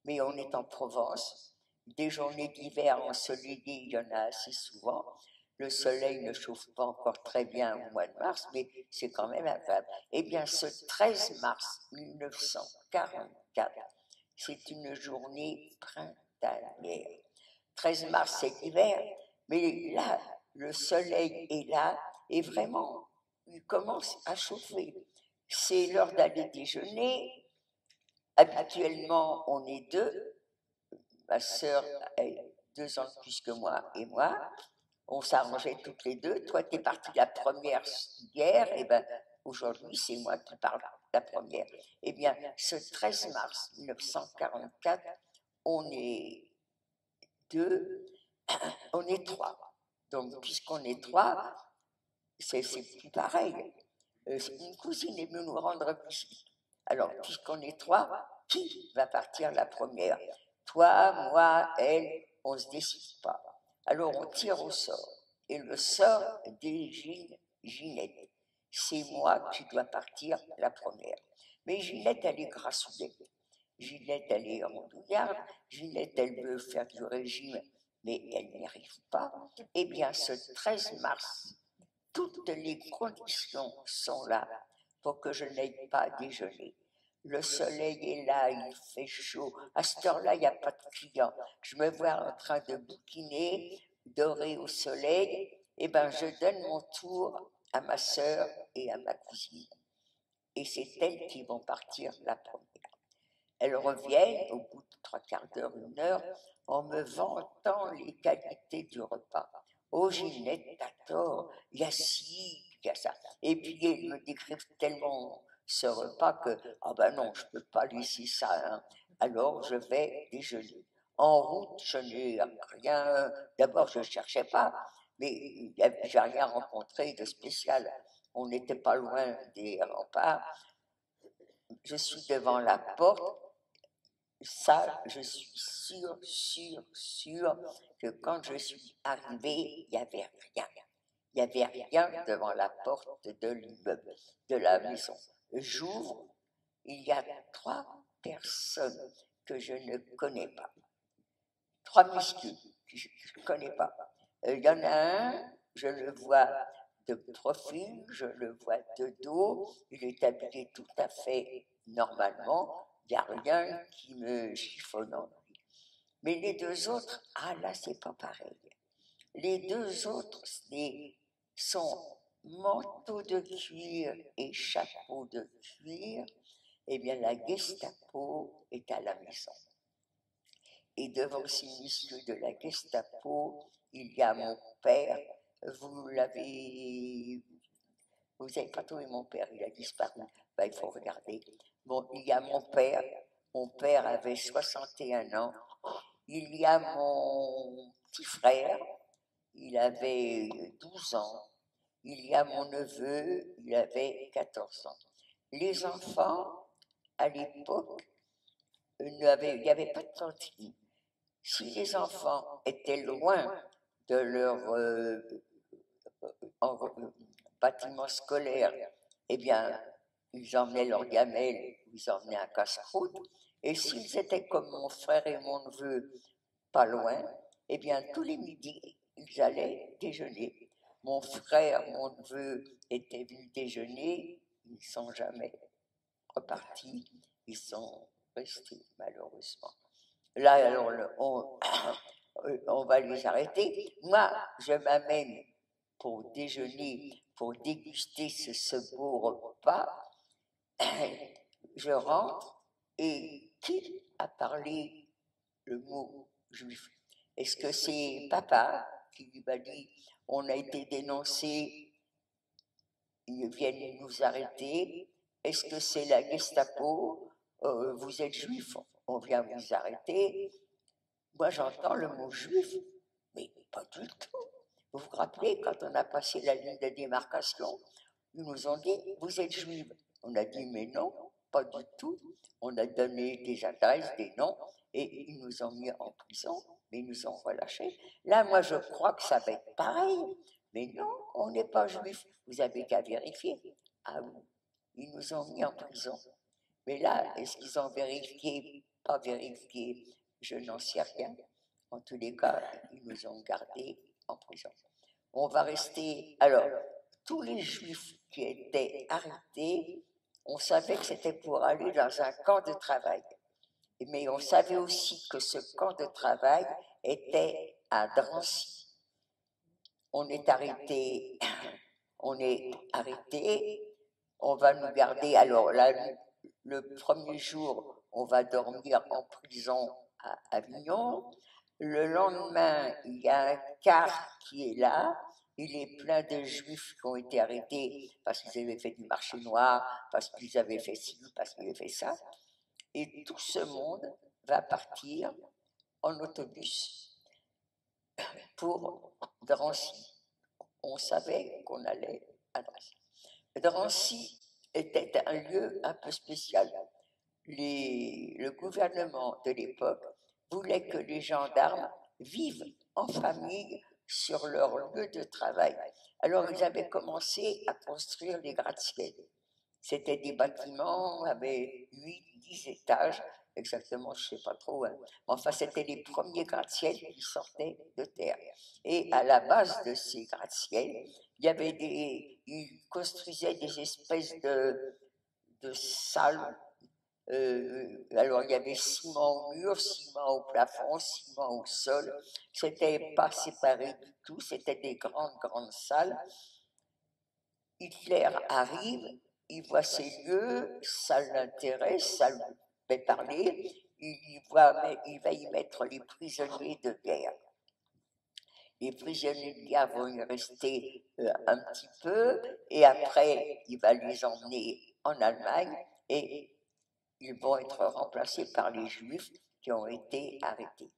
mais on est en Provence. Des journées d'hiver ensoleillées, il y en a assez souvent. Le soleil ne chauffe pas encore très bien au mois de mars, mais c'est quand même agréable. Eh bien, ce 13 mars 1944, c'est une journée printanière. 13 mars, c'est l'hiver, mais là, le soleil est là, et vraiment, il commence à chauffer. C'est l'heure d'aller déjeuner. Habituellement, on est deux. Ma sœur a 2 ans de plus que moi et moi. On s'arrangeait toutes les deux. Toi, tu es partie la première hier, et bien aujourd'hui, c'est moi qui parle la première. Eh bien, ce 13 mars 1944, on est deux, on est trois. Donc, puisqu'on est trois, c'est plus pareil. Une cousine est venue nous rendre visite. Alors, puisqu'on est trois, qui va partir la première? Toi, moi, elle, on ne se décide pas. Alors, on tire au sort. Et le sort désigne Ginette. C'est moi qui dois partir la première. Mais Ginette, elle est grassouillette. Ginette, elle est rondouillarde. Ginette, elle veut faire du régime, mais elle n'y arrive pas. Eh bien, ce 13 mars, toutes les conditions sont là pour que je n'aille pas déjeuner. Le soleil est là, il fait chaud. À cette heure-là, il n'y a pas de clients. Je me vois en train de bouquiner, doré au soleil. Eh bien, je donne mon tour à ma sœur et à ma cousine. Et c'est elles qui vont partir la première. Elles reviennent au bout de 3/4 d'heure, 1 heure, en me vantant les qualités du repas. Oh, Ginette, t'as tort, il y a ci, il y a ça. Et puis, elles me décrivent tellement ce repas que, ah ben non, je ne peux pas laisser ça. Hein. Alors, je vais déjeuner. En route, je n'ai rien. D'abord, je ne cherchais pas, mais je n'ai rien rencontré de spécial. On n'était pas loin des remparts. Je suis devant la porte. Ça, je suis sûre que quand je suis arrivée, il n'y avait rien. Il n'y avait rien devant la porte de l'immeuble, de la maison. J'ouvre, il y a 3 personnes que je ne connais pas. 3 messieurs que je ne connais pas. Il y en a un, je le vois de profil, je le vois de dos, il est habillé tout à fait normalement. Il n'y a rien qui me chiffonne en lui. Mais les 2 autres, ah là, c'est pas pareil. Les 2 autres, sont manteaux de cuir et chapeaux de cuir. Eh bien, la Gestapo est à la maison. Et devant ces messieurs de la Gestapo, il y a mon père. Vous n'avez pas trouvé mon père, il a disparu. Ben, il faut regarder. Bon, il y a mon père avait 61 ans. Il y a mon petit frère, il avait 12 ans. Il y a mon neveu, il avait 14 ans. Les enfants, à l'époque, il n'y avait pas de cantine. Si les enfants étaient loin de leur bâtiment scolaire, eh bien, ils emmenaient leur gamelle, ils emmenaient un casse-croûte. Et s'ils étaient comme mon frère et mon neveu, pas loin, eh bien, tous les midis, ils allaient déjeuner. Mon frère, mon neveu étaient venus déjeuner, ils ne sont jamais repartis, ils sont restés, malheureusement. Là, alors, on va les arrêter. Moi, je m'amène pour déjeuner, pour déguster ce beau repas. Je rentre et qui a parlé le mot juif? Est-ce que c'est papa qui m'a dit on a été dénoncés, ils viennent nous arrêter? Est-ce que c'est la Gestapo? Vous êtes juif, on vient vous arrêter? moi j'entends le mot juif, mais pas du tout. Vous vous rappelez, quand on a passé la ligne de démarcation, ils nous ont dit, vous êtes juive. On a dit, mais non, pas du tout. On a donné des adresses, des noms, et ils nous ont mis en prison, mais ils nous ont relâchés. Là, moi, je crois que ça va être pareil. Mais non, on n'est pas juif. Vous avez qu'à vérifier. Ah oui, ils nous ont mis en prison. Mais là, est-ce qu'ils ont vérifié, pas vérifié? Je n'en sais rien. En tous les cas, ils nous ont gardés en prison. On va rester. Alors, tous les juifs qui étaient arrêtés, on savait que c'était pour aller dans un camp de travail. Mais on savait aussi que ce camp de travail était à Drancy. On est arrêté, on va nous garder. Alors là, le premier jour, on va dormir en prison à Avignon. Le lendemain, il y a un car qui est là. Il est plein de juifs qui ont été arrêtés parce qu'ils avaient fait du marché noir, parce qu'ils avaient fait ci, parce qu'ils avaient fait ça. Et tout ce monde va partir en autobus pour Drancy. On savait qu'on allait à Drancy. Drancy était un lieu un peu spécial. Le gouvernement de l'époque voulait que les gendarmes vivent en famille sur leur lieu de travail. Alors ils avaient commencé à construire des gratte-ciel. C'était des bâtiments avec 8, 10 étages, exactement, je ne sais pas trop. Hein. Enfin, c'était les premiers gratte-ciel qui sortaient de terre. Et à la base de ces gratte-ciel, il y avait ils construisaient des espèces de salles. Alors, il y avait ciment au mur, ciment au plafond, ciment au sol. C'était pas séparé du tout, c'était des grandes, grandes salles. Hitler arrive, il voit ces lieux, ça l'intéresse, ça lui fait parler, il va y mettre les prisonniers de guerre. Les prisonniers de guerre vont y rester un petit peu, et après, il va les emmener en Allemagne, et ils vont être remplacés par les Juifs qui ont été arrêtés.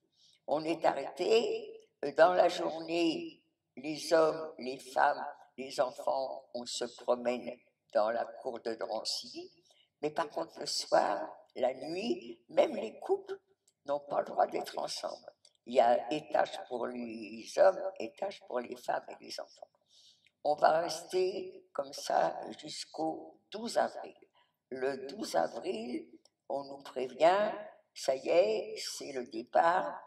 On est arrêtés, dans la journée, les hommes, les femmes, les enfants, on se promène dans la cour de Drancy, mais par contre le soir, la nuit, même les couples n'ont pas le droit d'être ensemble. Il y a étage pour les hommes, étage pour les femmes et les enfants. On va rester comme ça jusqu'au 12 avril. Le 12 avril, on nous prévient, ça y est, c'est le départ.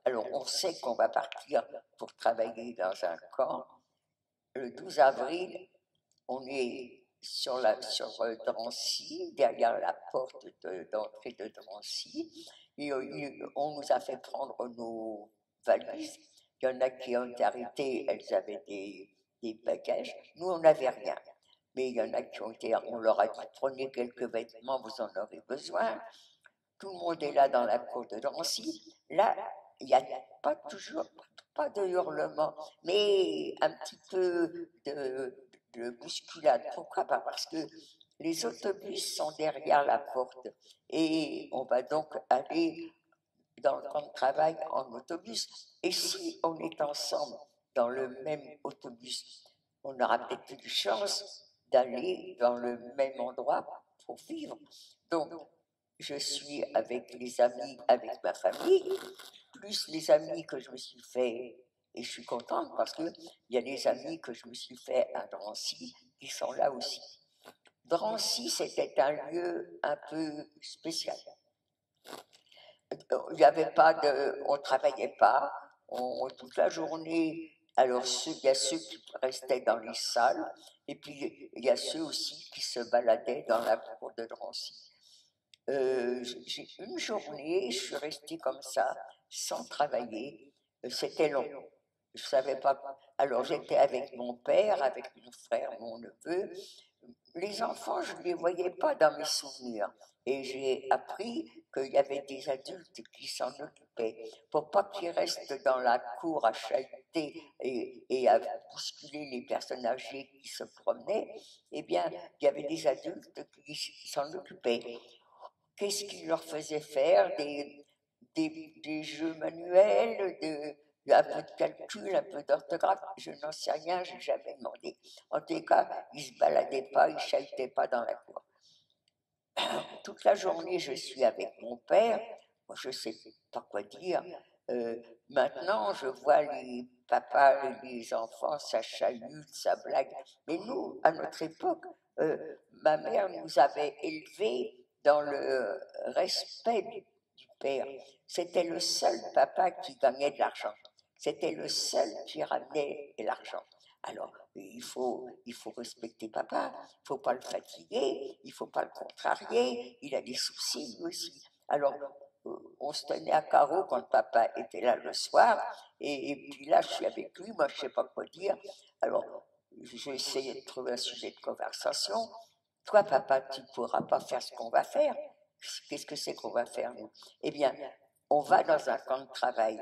Alors on sait qu'on va partir pour travailler dans un camp. Le 12 avril, on est sur Drancy, derrière la porte d'entrée de Drancy, et on nous a fait prendre nos valises. Il y en a qui ont été arrêtés, elles avaient des bagages. Nous, on n'avait rien. Mais il y en a qui ont été, on leur a dit, prenez quelques vêtements, vous en aurez besoin. Tout le monde est là dans la cour de Drancy. Là, il n'y a pas de hurlement, mais un petit peu de bousculade. Pourquoi pas? Parce que les autobus sont derrière la porte et on va donc aller dans le camp de travail en autobus. Et si on est ensemble dans le même autobus, on aura peut-être une chance d'aller dans le même endroit pour vivre. Donc, je suis avec les amis, avec ma famille, plus les amis que je me suis fait, et je suis contente parce qu'il y a des amis que je me suis fait à Drancy qui sont là aussi. Drancy, c'était un lieu un peu spécial. Il n'y avait pas on ne travaillait pas, toute la journée. Alors, il y a ceux qui restaient dans les salles, et puis il y a ceux aussi qui se baladaient dans la cour de Drancy. Une journée, je suis restée comme ça, sans travailler. C'était long. Je ne savais pas. Alors, j'étais avec mon père, avec mon frère, mon neveu. Les enfants, je ne les voyais pas dans mes souvenirs. Et j'ai appris qu'il y avait des adultes qui s'en occupaient. Pour pas qu'ils restent dans la cour à chahuter et à bousculer les personnes âgées qui se promenaient, eh bien, il y avait des adultes qui s'en occupaient. Qu'est-ce qu'ils leur faisaient faire? des jeux manuels, un peu de calcul, un peu d'orthographe, je n'en sais rien, je n'ai jamais demandé. En tout cas, il ne se baladait pas, il ne chahutait pas dans la cour. Toute la journée, je suis avec mon père, moi, je ne sais pas quoi dire. Maintenant, je vois les papas et les enfants, ça chahute, ça blague. Mais nous, à notre époque, ma mère nous avait élevés dans le respect du père. C'était le seul papa qui gagnait de l'argent. C'était le seul qui ramenait de l'argent. Alors, il faut respecter papa, il ne faut pas le fatiguer, il ne faut pas le contrarier, il a des soucis lui aussi. Alors, on se tenait à carreau quand papa était là le soir, et puis là, je suis avec lui, moi je ne sais pas quoi dire. Alors, j'ai essayé de trouver un sujet de conversation. Toi, papa, tu ne pourras pas faire ce qu'on va faire. Qu'est-ce que c'est qu'on va faire, nous? Eh bien, on va dans un camp de travail.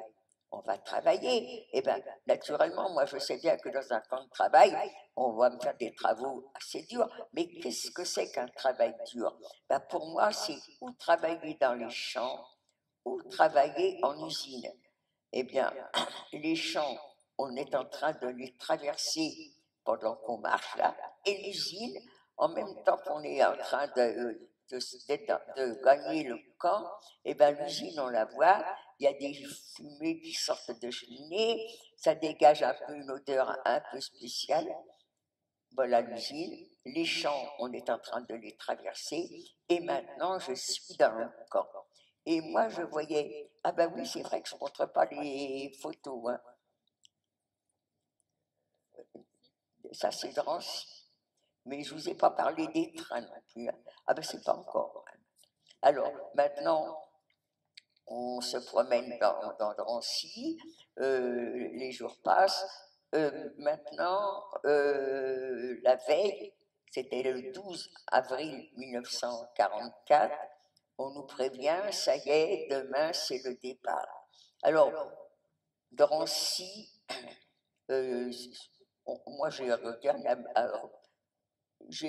On va travailler. Eh bien, naturellement, moi, je sais bien que dans un camp de travail, on va me faire des travaux assez durs. Mais qu'est-ce que c'est qu'un travail dur? Ben, pour moi, c'est ou travailler dans les champs, ou travailler en usine. Eh bien, les champs, on est en train de les traverser pendant qu'on marche là, et l'usine, en même temps qu'on est en train de gagner le camp, eh bien, l'usine, on la voit, il y a des fumées qui sortent de cheminée, ça dégage un peu une odeur un peu spéciale. Voilà l'usine, les champs, on est en train de les traverser, et maintenant, je suis dans le camp. Et moi, je voyais, ah ben oui, c'est vrai que je ne montre pas les photos, hein. Ça, c'est Drancy. Mais je ne vous ai pas parlé des trains non plus, hein. Ah ben, c'est pas encore. Alors, maintenant, on se promène dans Drancy, les jours passent. Maintenant, la veille, c'était le 12 avril 1944, on nous prévient, ça y est, demain c'est le départ. Alors, Drancy, moi j'ai regardé, je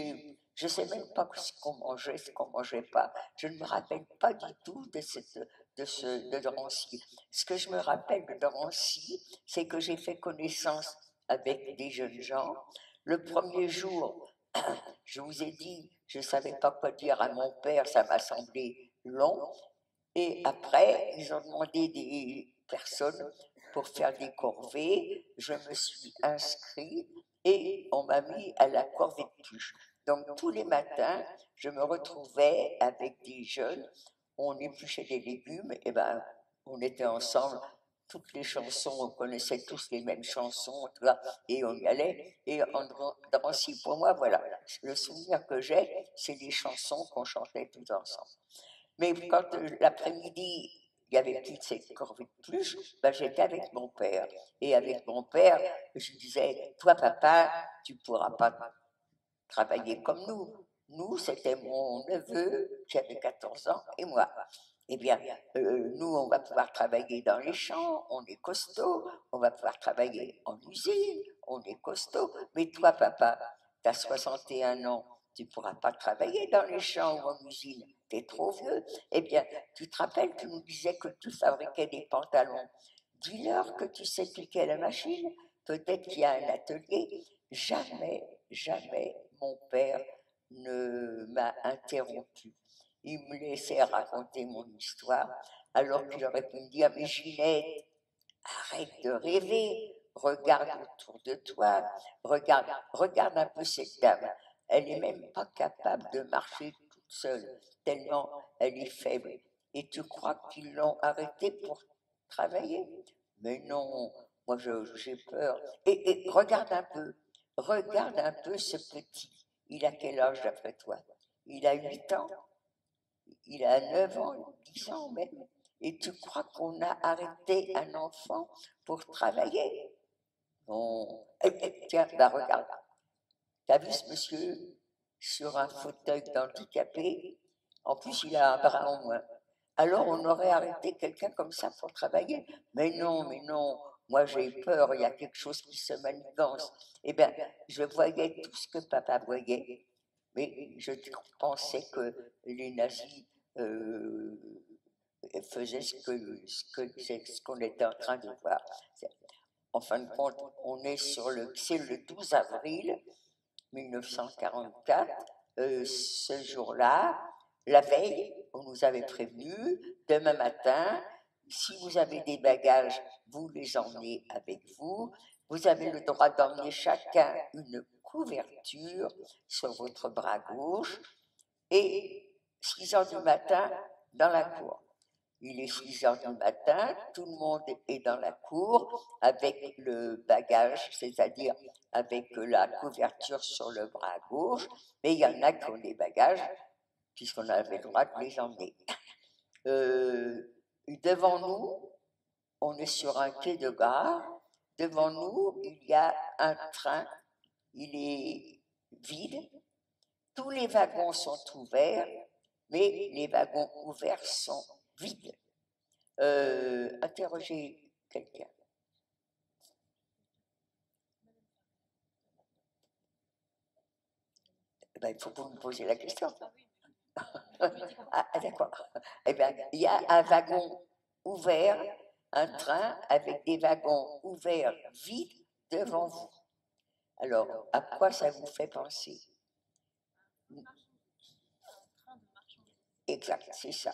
ne sais même pas ce qu'on mangeait, ce qu'on ne mangeait pas. Je ne me rappelle pas du tout de Drancy. Ce que je me rappelle de Drancy, c'est que j'ai fait connaissance avec des jeunes gens. Le premier jour, je vous ai dit, je ne savais pas quoi dire à mon père, ça m'a semblé long. Et après, ils ont demandé des personnes pour faire des corvées. Je me suis inscrite et on m'a mis à la corvée de pluche. Donc tous les matins, je me retrouvais avec des jeunes, on épluchait des légumes, et ben on était ensemble. Toutes les chansons, on connaissait tous les mêmes chansons, tu vois, et on y allait. Et en Drancy, pour moi, voilà, le souvenir que j'ai, c'est les chansons qu'on chantait tous ensemble. Mais quand l'après-midi, il y avait plus de cette corvée de pluche, ben, j'étais avec mon père. Et avec mon père, je disais, toi papa, tu ne pourras pas travailler comme nous. Nous, c'était mon neveu qui avait 14 ans et moi. Eh bien, nous, on va pouvoir travailler dans les champs, on est costaud, on va pouvoir travailler en usine, on est costaud. Mais toi, papa, tu as 61 ans, tu ne pourras pas travailler dans les champs ou en usine, tu es trop vieux. Eh bien, tu te rappelles, tu nous disais que tu fabriquais des pantalons. Dis-leur que tu sais piquer la machine, peut-être qu'il y a un atelier. Jamais, jamais mon père ne m'a interrompu. Il me laissait raconter mon histoire, alors qu'il aurait pu me dire, mais Ginette, arrête de rêver, regarde autour de toi, regarde un peu cette dame. Elle n'est même pas capable de marcher toute seule, tellement elle est faible. Et tu crois qu'ils l'ont arrêtée pour travailler? Mais non, moi j'ai peur. Et regarde un peu ce petit. Il a quel âge d'après toi? Il a 8 ans? Il a 9 ans, 10 ans même. Et tu crois qu'on a arrêté un enfant pour travailler? Non. Tiens, bah regarde. T'as vu ce monsieur sur un fauteuil d'handicapé? En plus, il a un bras en moins. Alors, on aurait arrêté quelqu'un comme ça pour travailler? Mais non. Moi, j'ai peur, il y a quelque chose qui se manigance. Eh bien, je voyais tout ce que papa voyait, mais je pensais que les nazis faisait ce qu'on était en train de voir. En fin de compte, c'est le 12 avril 1944, ce jour-là, la veille, on nous avait prévenu, demain matin, si vous avez des bagages, vous les emmenez avec vous. Vous avez le droit d'emmener chacun une couverture sur votre bras gauche et 6 heures du matin dans la cour. Il est 6 heures du matin, tout le monde est dans la cour avec le bagage, c'est-à-dire avec la couverture sur le bras gauche, mais il y en a qui ont des bagages, puisqu'on avait le droit de les emmener. Devant nous, on est sur un quai de gare, devant nous, il y a un train, il est vide, tous les wagons sont ouverts, mais les wagons ouverts sont vides. Interrogez quelqu'un. Ben, il faut que vous me posiez la question. Ah, d'accord. Eh bien, il y a un wagon ouvert, un train avec des wagons ouverts vides devant vous. Alors, à quoi ça vous fait penser? Exact, c'est ça.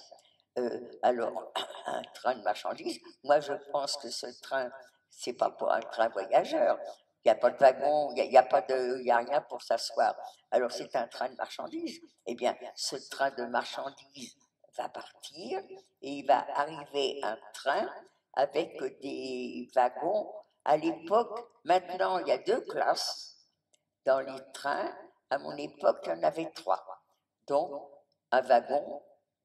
Alors, un train de marchandises, moi je pense que ce train, c'est pas pour un train voyageur. Il n'y a pas de wagon, il y a rien pour s'asseoir. Alors c'est un train de marchandises. Eh bien, ce train de marchandises va partir et il va arriver un train avec des wagons. À l'époque, maintenant il y a 2 classes dans les trains. À mon époque, il y en avait 3. Donc, un wagon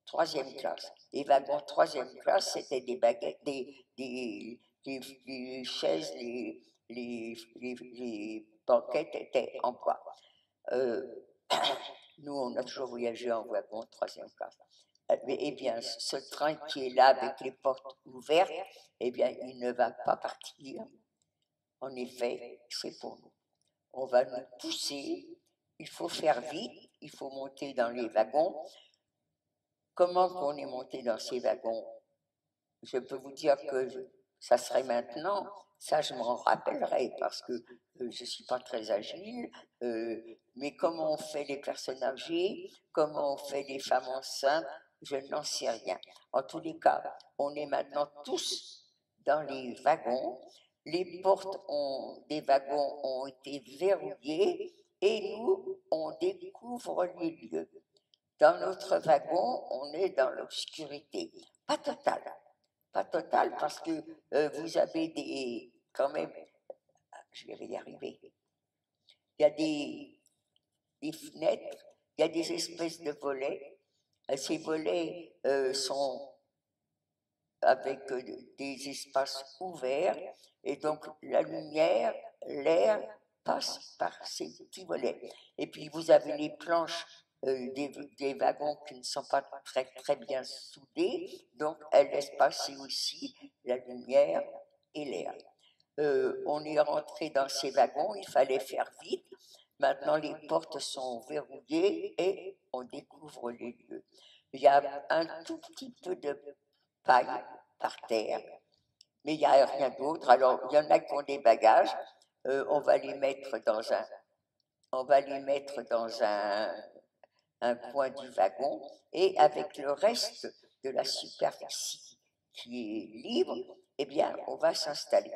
3e classe. Les wagons 3e classe, c'était des baguettes, des chaises, les banquettes étaient en bois. Nous, on a toujours voyagé en wagon 3e classe. Eh bien, ce train qui est là avec les portes ouvertes, eh bien, il ne va pas partir. En effet, c'est pour nous. On va nous pousser, il faut faire vite, il faut monter dans les wagons. Comment on est monté dans ces wagons? Je peux vous dire que ça serait maintenant, ça je m'en rappellerai parce que je ne suis pas très agile, mais comment on fait les personnes âgées, comment on fait les femmes enceintes, je n'en sais rien. En tous les cas, on est maintenant tous dans les wagons, les portes des wagons ont été verrouillées et nous, on découvre les lieux. Dans notre wagon, on est dans l'obscurité. Pas totale parce que vous avez quand même, je vais y arriver, il y a des fenêtres, il y a des espèces de volets. Ces volets sont avec des espaces ouverts et donc la lumière, l'air passe par ces petits volets. Et puis vous avez les planches des wagons qui ne sont pas très bien soudés, donc elles laissent passer aussi la lumière et l'air. On est rentré dans ces wagons, il fallait faire vite. Maintenant, les portes sont verrouillées et on découvre les lieux. Il y a un tout petit peu de paille par terre, mais il n'y a rien d'autre. Alors, il y en a qui ont des bagages, on va les mettre dans un coin du wagon, et avec le reste de la superficie qui est libre, eh bien, on va s'installer.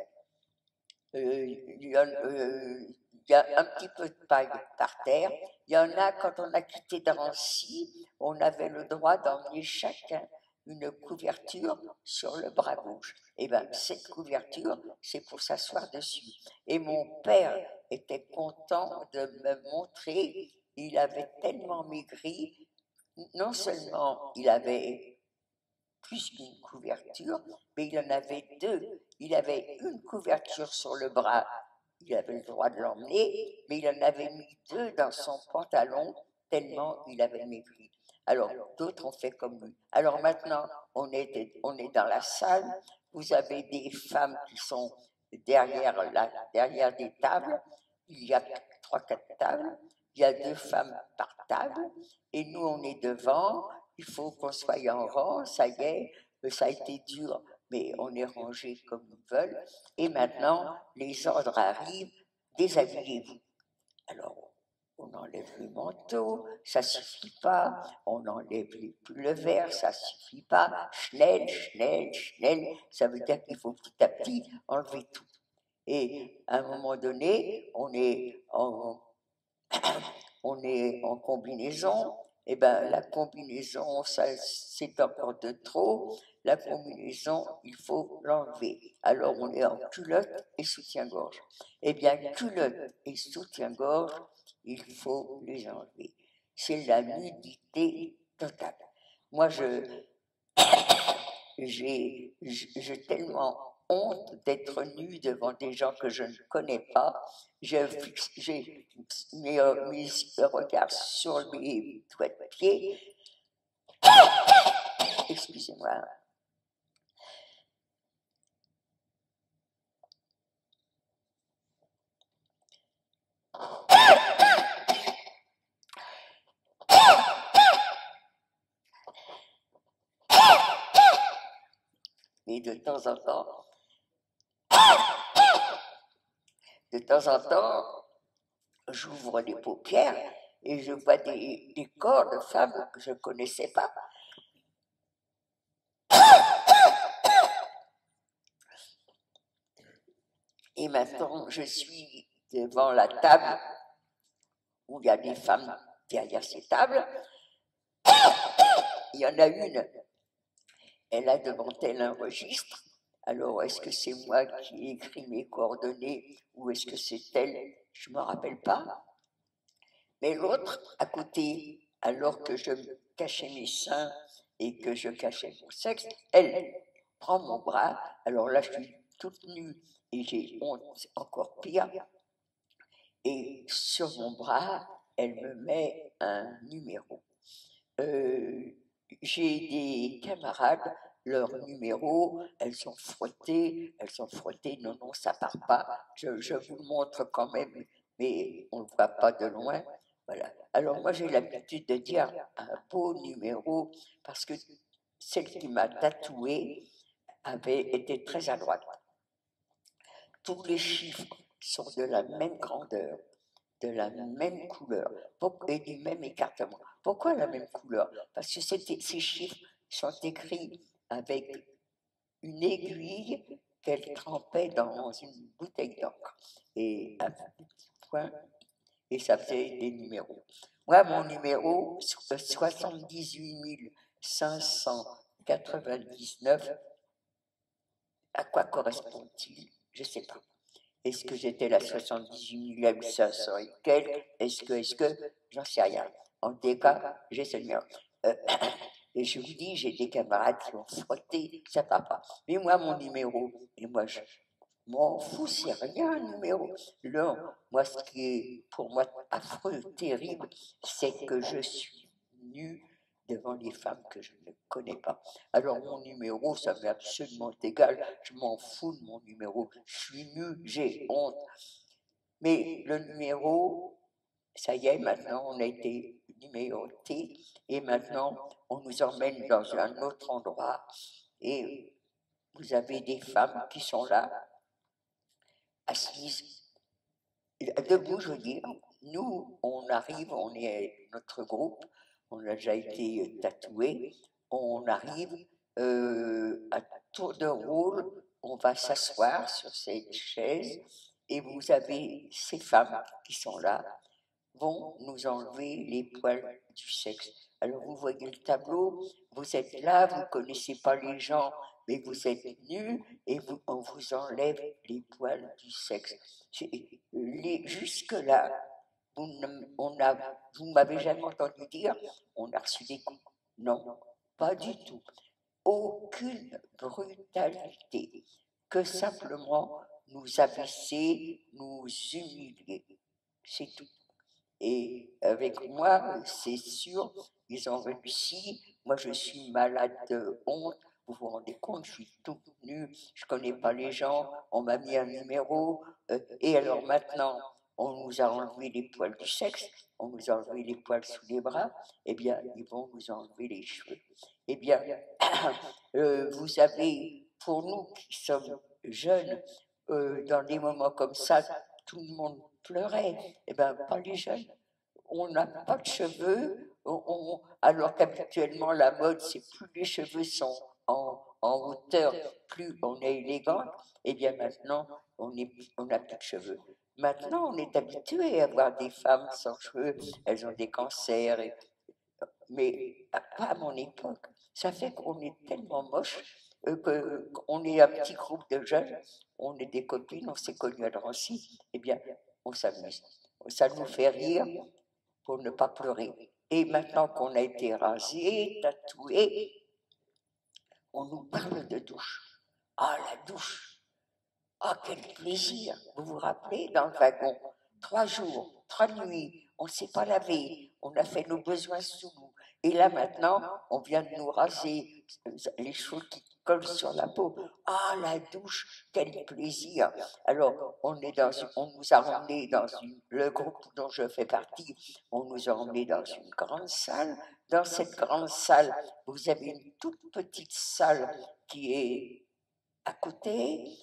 Il y a un petit peu de paille par terre. Il y en a, quand on a quitté Drancy, on avait le droit d'emmener chacun une couverture sur le bras gauche. Et bien, cette couverture, c'est pour s'asseoir dessus. Et mon père était content de me montrer, il avait tellement maigri, non seulement il avait plus qu'une couverture, mais il en avait 2. Il avait une couverture sur le bras, il avait le droit de l'emmener, mais il en avait mis 2 dans son pantalon, tellement il avait maigri. Alors, d'autres ont fait comme lui. Alors maintenant, on est dans la salle, vous avez des femmes qui sont derrière des tables, il y a 3-4 tables, il y a 2 femmes par table, et nous on est devant, il faut qu'on soit en rang, ça y est, Ça a été dur, mais on est rangé comme ils veulent. Et maintenant, les ordres arrivent, déshabillez-vous. Alors, on enlève le manteau, ça suffit pas. On enlève les pulls verts, ça suffit pas. Schnell, schnell, schnell, ça veut dire qu'il faut petit à petit enlever tout. Et à un moment donné, on est en combinaison. Et bien, la combinaison, ça, c'est encore de trop. La combinaison, il faut l'enlever. Alors, on est en culotte et soutien-gorge. Eh bien, culotte et soutien-gorge, il faut les enlever. C'est la nudité totale. Moi, j'ai tellement honte d'être nue devant des gens que je ne connais pas. J'ai mes regards sur mes doigts de pied. Excusez-moi. Mais de temps en temps, j'ouvre les paupières et je vois des corps de femmes que je ne connaissais pas. Et maintenant, je suis devant la table où il y a des femmes derrière ces tables. Il y en a une, elle a devant elle un registre. Alors, est-ce que c'est moi qui ai écrit mes coordonnées ou est-ce que c'est elle? Je ne me rappelle pas. Mais l'autre, à côté, alors que je cachais mes seins et que je cachais mon sexe, elle prend mon bras. Alors là, je suis toute nue et j'ai honte, c'est encore pire. Et sur mon bras, elle me met un numéro. J'ai des camarades, leurs numéros, elles sont frottées, non, non, ça part pas. Je vous le montre quand même, mais on ne le voit pas de loin. Voilà. Alors moi, j'ai l'habitude de dire un beau numéro, parce que celle qui m'a tatoué avait été très à droite. Tous les chiffres sont de la même grandeur, de la même couleur et du même écartement. Pourquoi la même couleur? Parce que ces chiffres sont écrits avec une aiguille qu'elle trempait dans une bouteille d'encre et un petit point, et ça faisait des numéros. Moi, mon numéro, 78 599, à quoi correspond-il? Je ne sais pas. Est-ce que j'étais la 78 500 et quelques? Est-ce que, j'en sais rien. En tout cas, j'ai ce numéro. Et je vous dis, j'ai des camarades qui ont frotté, ça ne va pas. Mais moi, mon numéro, et moi, je m'en fous, c'est rien, un numéro. Non, moi, ce qui est pour moi affreux, terrible, c'est que je suis nue devant les femmes que je ne connais pas. Alors mon numéro, ça m'est absolument égal, je m'en fous de mon numéro, je suis nue, j'ai honte. Mais le numéro, ça y est, maintenant on a été numéroté et maintenant on nous emmène dans un autre endroit et vous avez des femmes qui sont là, assises, debout, je veux dire. Nous, on arrive, on est notre groupe, on a déjà été tatoué, on arrive à tour de rôle, on va s'asseoir sur cette chaise et vous avez ces femmes qui sont là, vont nous enlever les poils du sexe. Alors vous voyez le tableau, vous êtes là, vous ne connaissez pas les gens, mais vous êtes nus et on vous enlève les poils du sexe. Jusque-là, vous m'avez jamais entendu dire on a reçu des coups. Non, pas du tout. Aucune brutalité, que simplement nous abaisser, nous humilier. C'est tout. Et avec moi, c'est sûr, ils ont réussi. Moi, je suis malade de honte. Vous vous rendez compte, je suis toute nue, je ne connais pas les gens, on m'a mis un numéro. Et alors maintenant, on nous a enlevé les poils du sexe, on nous a enlevé les poils sous les bras, eh bien, ils vont vous enlever les cheveux. Eh bien, vous avez, pour nous qui sommes jeunes, dans des moments comme ça, tout le monde pleurait. Eh bien, pas les jeunes. On n'a pas de cheveux, alors qu'habituellement la mode, c'est plus les cheveux sont en hauteur, plus on est élégant. Eh bien maintenant, on n'a plus de cheveux. Maintenant, on est habitué à voir des femmes sans cheveux, elles ont des cancers, mais pas à mon époque. Ça fait qu'on est tellement moche qu'on est un petit groupe de jeunes, on est des copines, on s'est connus à Drancy, eh bien, on s'amuse. Ça nous fait rire pour ne pas pleurer. Et maintenant qu'on a été rasé, tatoué, on nous parle de douche. Ah, la douche! Ah, quel plaisir! Vous vous rappelez, dans le wagon, 3 jours, 3 nuits, on ne s'est pas lavé, on a fait nos besoins sous nous. Et là, maintenant, on vient de nous raser les cheveux qui collent sur la peau. Ah, la douche, quel plaisir! Alors, on nous a emmenés le groupe dont je fais partie, on nous a emmenés dans une grande salle. Dans cette grande salle, vous avez une toute petite salle qui est à côté.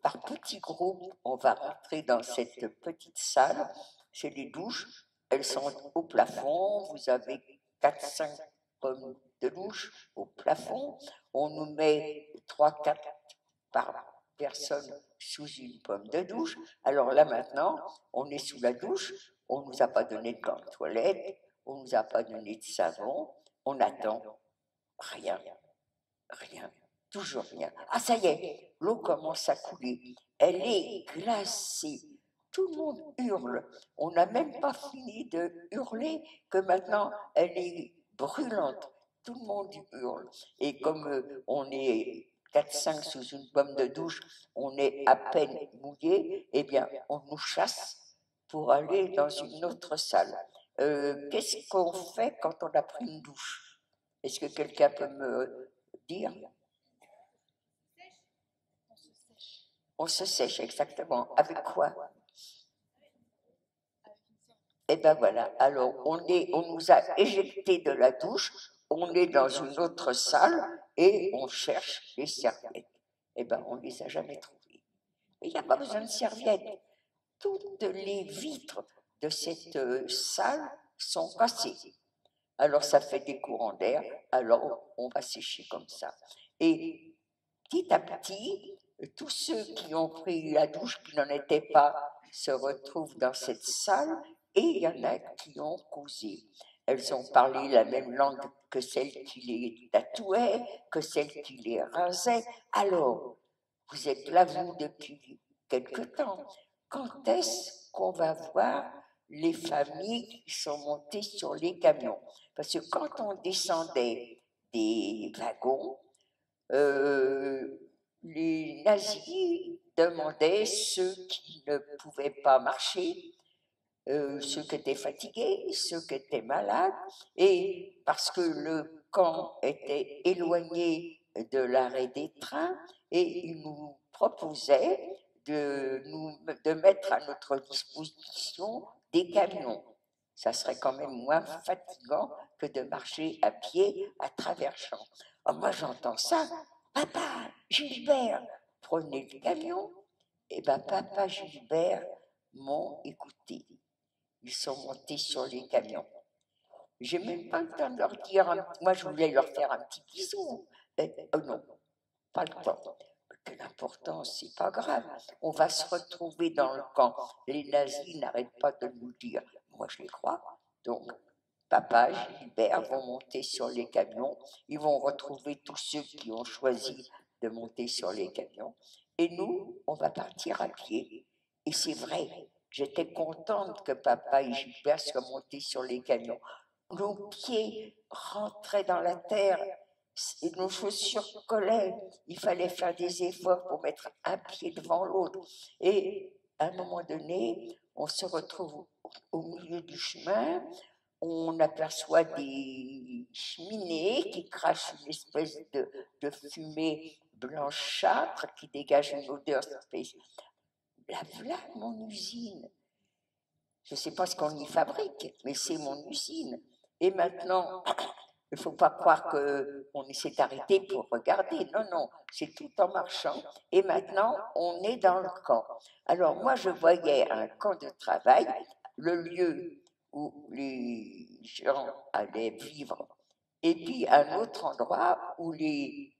Par petits groupes, on va rentrer dans cette petite salle. C'est les douches. Elles sont au plafond. Vous avez 4-5 pommes de douche au plafond. On nous met 3-4 par personne sous une pomme de douche. Alors là, maintenant, on est sous la douche. On ne nous a pas donné de gants de toilette. On ne nous a pas donné de savon. On attend. Rien. Rien. Toujours rien. Ah, ça y est, l'eau commence à couler. Elle est glacée. Tout le monde hurle. On n'a même pas fini de hurler que maintenant elle est brûlante. Tout le monde hurle. Et comme on est 4-5 sous une pomme de douche, on est à peine mouillé, eh bien, on nous chasse pour aller dans une autre salle. Qu'est-ce qu'on fait quand on a pris une douche? Est-ce que quelqu'un peut me dire? On se sèche, exactement. Avec quoi? Eh bien voilà, alors on nous a éjectés de la douche, on est dans une autre salle et on cherche les serviettes. Eh bien, on ne les a jamais trouvées. Mais il n'y a pas besoin de serviettes. Toutes les vitres de cette salle sont cassées. Alors ça fait des courants d'air, alors on va sécher comme ça. Et petit à petit, tous ceux qui ont pris la douche, qui n'en étaient pas, se retrouvent dans cette salle et il y en a qui ont causé. Elles ont parlé la même langue que celle qui les tatouait, que celle qui les rasait. Alors, vous êtes là, vous, depuis quelque temps. Quand est-ce qu'on va voir les familles qui sont montées sur les camions? Parce que quand on descendait des wagons, les nazis demandaient ceux qui ne pouvaient pas marcher, ceux qui étaient fatigués, ceux qui étaient malades, et parce que le camp était éloigné de l'arrêt des trains, et ils nous proposaient de mettre à notre disposition des camions. Ça serait quand même moins fatigant que de marcher à pied à travers champs. Alors moi j'entends ça, papa Gilbert, prenez le camion. Eh bien papa Gilbert m'ont écouté. Ils sont montés sur les camions. J'ai même pas le temps de leur dire, moi je voulais leur faire un petit bisou. Oh non, pas le temps. Quelle importance, c'est pas grave. On va se retrouver dans le camp. Les nazis n'arrêtent pas de nous dire. Moi je les crois. Donc, papa, Gilbert vont monter sur les camions. Ils vont retrouver tous ceux qui ont choisi de monter sur les camions. Et nous, on va partir à pied. Et c'est vrai, j'étais contente que papa et Gilbert soient montés sur les camions. Nos pieds rentraient dans la terre et nos chaussures collaient. Il fallait faire des efforts pour mettre un pied devant l'autre. Et à un moment donné, on se retrouve au milieu du chemin. On aperçoit des cheminées qui crachent une espèce de fumée blanchâtre qui dégage une odeur spéciale. Là, voilà mon usine. Je ne sais pas ce qu'on y fabrique, mais c'est mon usine. Et maintenant, Il ne faut pas croire qu'on s'est arrêté pour regarder. Non, non, c'est tout en marchant. Et maintenant, on est dans le camp. Alors moi, je voyais un camp de travail, le lieu où les gens allaient vivre, et puis un autre endroit où les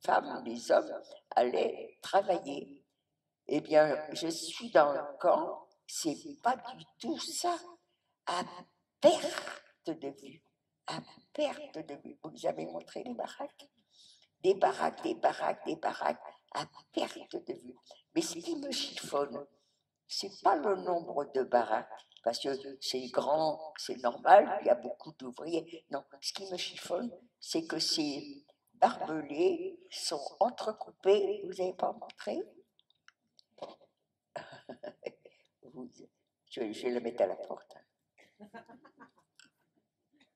femmes, les hommes allaient travailler. Eh bien, je suis dans le camp, c'est pas du tout ça, à perte de vue, à perte de vue. Vous nous avez montré les baraques? Des baraques, des baraques, des baraques, à perte de vue. Mais ce qui me chiffonne, c'est pas le nombre de baraques, parce que c'est grand, c'est normal, il y a beaucoup d'ouvriers. Non, ce qui me chiffonne, c'est que ces barbelés sont entrecoupés. Vous n'avez pas montré? Je vais le mettre à la porte.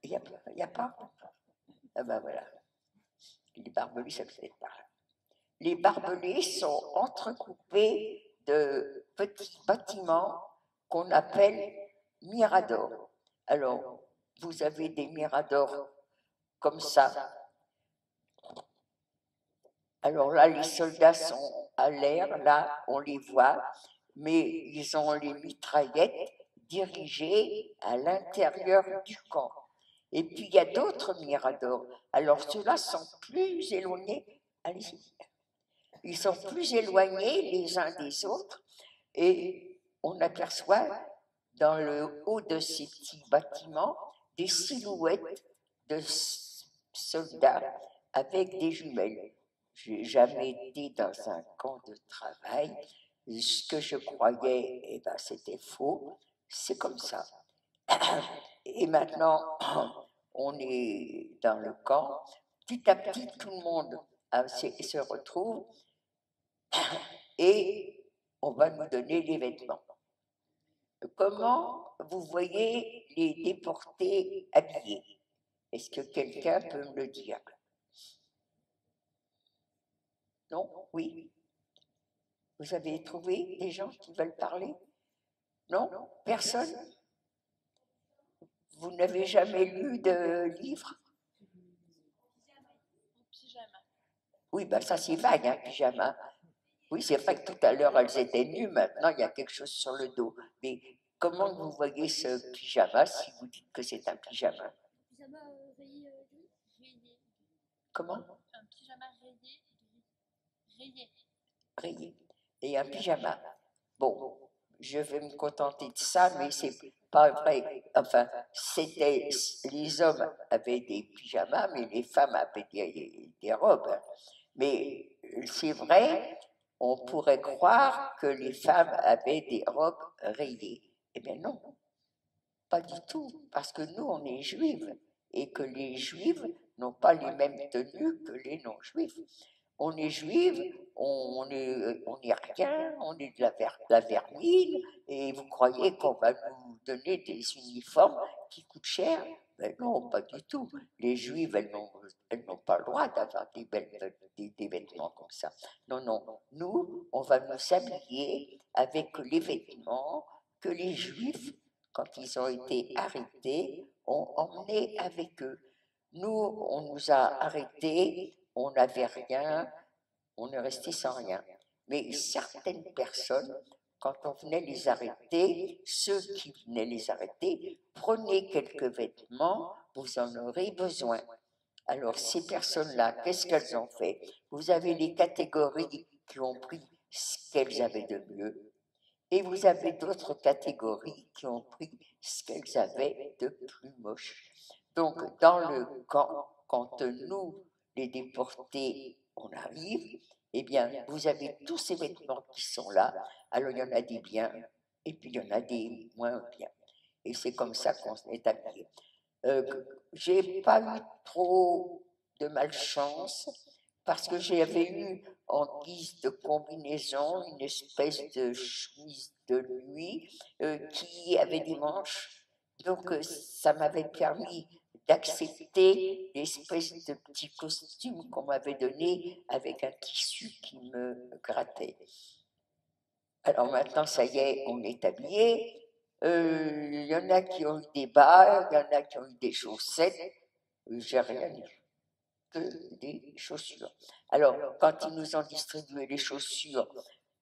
Il n'y a pas? Ah ben voilà. Les barbelés, ça peut être par là. Les barbelés sont entrecoupés de petits bâtiments qu'on appelle miradors. Alors, vous avez des miradors comme ça. Alors là, les soldats sont à l'air, là, on les voit, mais ils ont les mitraillettes dirigées à l'intérieur du camp. Et puis, il y a d'autres miradors. Alors, ceux-là sont plus éloignés. Allez-y. Ils sont plus éloignés les uns des autres et on aperçoit dans le haut de ces petits bâtiments des silhouettes de soldats avec des jumelles. Je n'ai jamais été dans un camp de travail. Ce que je croyais, eh ben, c'était faux. C'est comme ça. Et maintenant, on est dans le camp. Petit à petit, tout le monde se retrouve et on va nous donner les vêtements. Comment vous voyez les déportés habillés? Est-ce que quelqu'un peut me le dire? Non? Oui? Vous avez trouvé des gens qui veulent parler? Non? Personne? Vous n'avez jamais lu de livre? Oui, ben ça c'est vague, hein, pyjama. Oui, c'est vrai que tout à l'heure elles étaient nues, maintenant il y a quelque chose sur le dos. Mais comment vous voyez ce pyjama si vous dites que c'est un pyjama? Un pyjama rayé gris. Comment? Un pyjama rayé. Rayé. Et un pyjama. Bon, je vais me contenter de ça, mais c'est pas vrai. Enfin, c'était les hommes avaient des pyjamas, mais les femmes avaient des robes. Mais c'est vrai, on pourrait croire que les femmes avaient des robes rayées. Eh bien non, pas du tout, parce que nous, on est juifs, et que les juifs n'ont pas les mêmes tenues que les non-juifs. On est juifs, on est rien, on est de la vermine, et vous croyez qu'on va nous donner des uniformes qui coûtent cher? Ben non, pas du tout. Les juifs, elles n'ont pas le droit d'avoir des vêtements comme ça. Non, non. Nous, on va nous habiller avec les vêtements que les juifs, quand ils ont été arrêtés, ont emmenés avec eux. Nous, on nous a arrêtés, on n'avait rien, on est resté sans rien. Mais certaines personnes, quand on venait les arrêter, ceux qui venaient les arrêter, prenaient quelques vêtements, vous en aurez besoin. Alors ces personnes-là, qu'est-ce qu'elles ont fait? Vous avez les catégories qui ont pris ce qu'elles avaient de mieux, et vous avez d'autres catégories qui ont pris ce qu'elles avaient de plus moche. Donc, dans le camp, quand nous, les déportés, on arrive, eh bien, vous avez tous ces vêtements qui sont là. Alors, il y en a des biens, et puis il y en a des moins bien. Et c'est comme ça qu'on est habillé. J'ai pas eu trop de malchance, parce que j'avais eu en guise de combinaison une espèce de chemise de nuit qui avait des manches. Donc, ça m'avait permis d'accepter l'espèce de petit costume qu'on m'avait donné avec un tissu qui me grattait. Alors maintenant, ça y est, on est habillé. Il y en a qui ont eu des bas, il y en a qui ont eu des chaussettes. j'ai rien dit, que des chaussures. Alors, quand ils nous ont distribué les chaussures,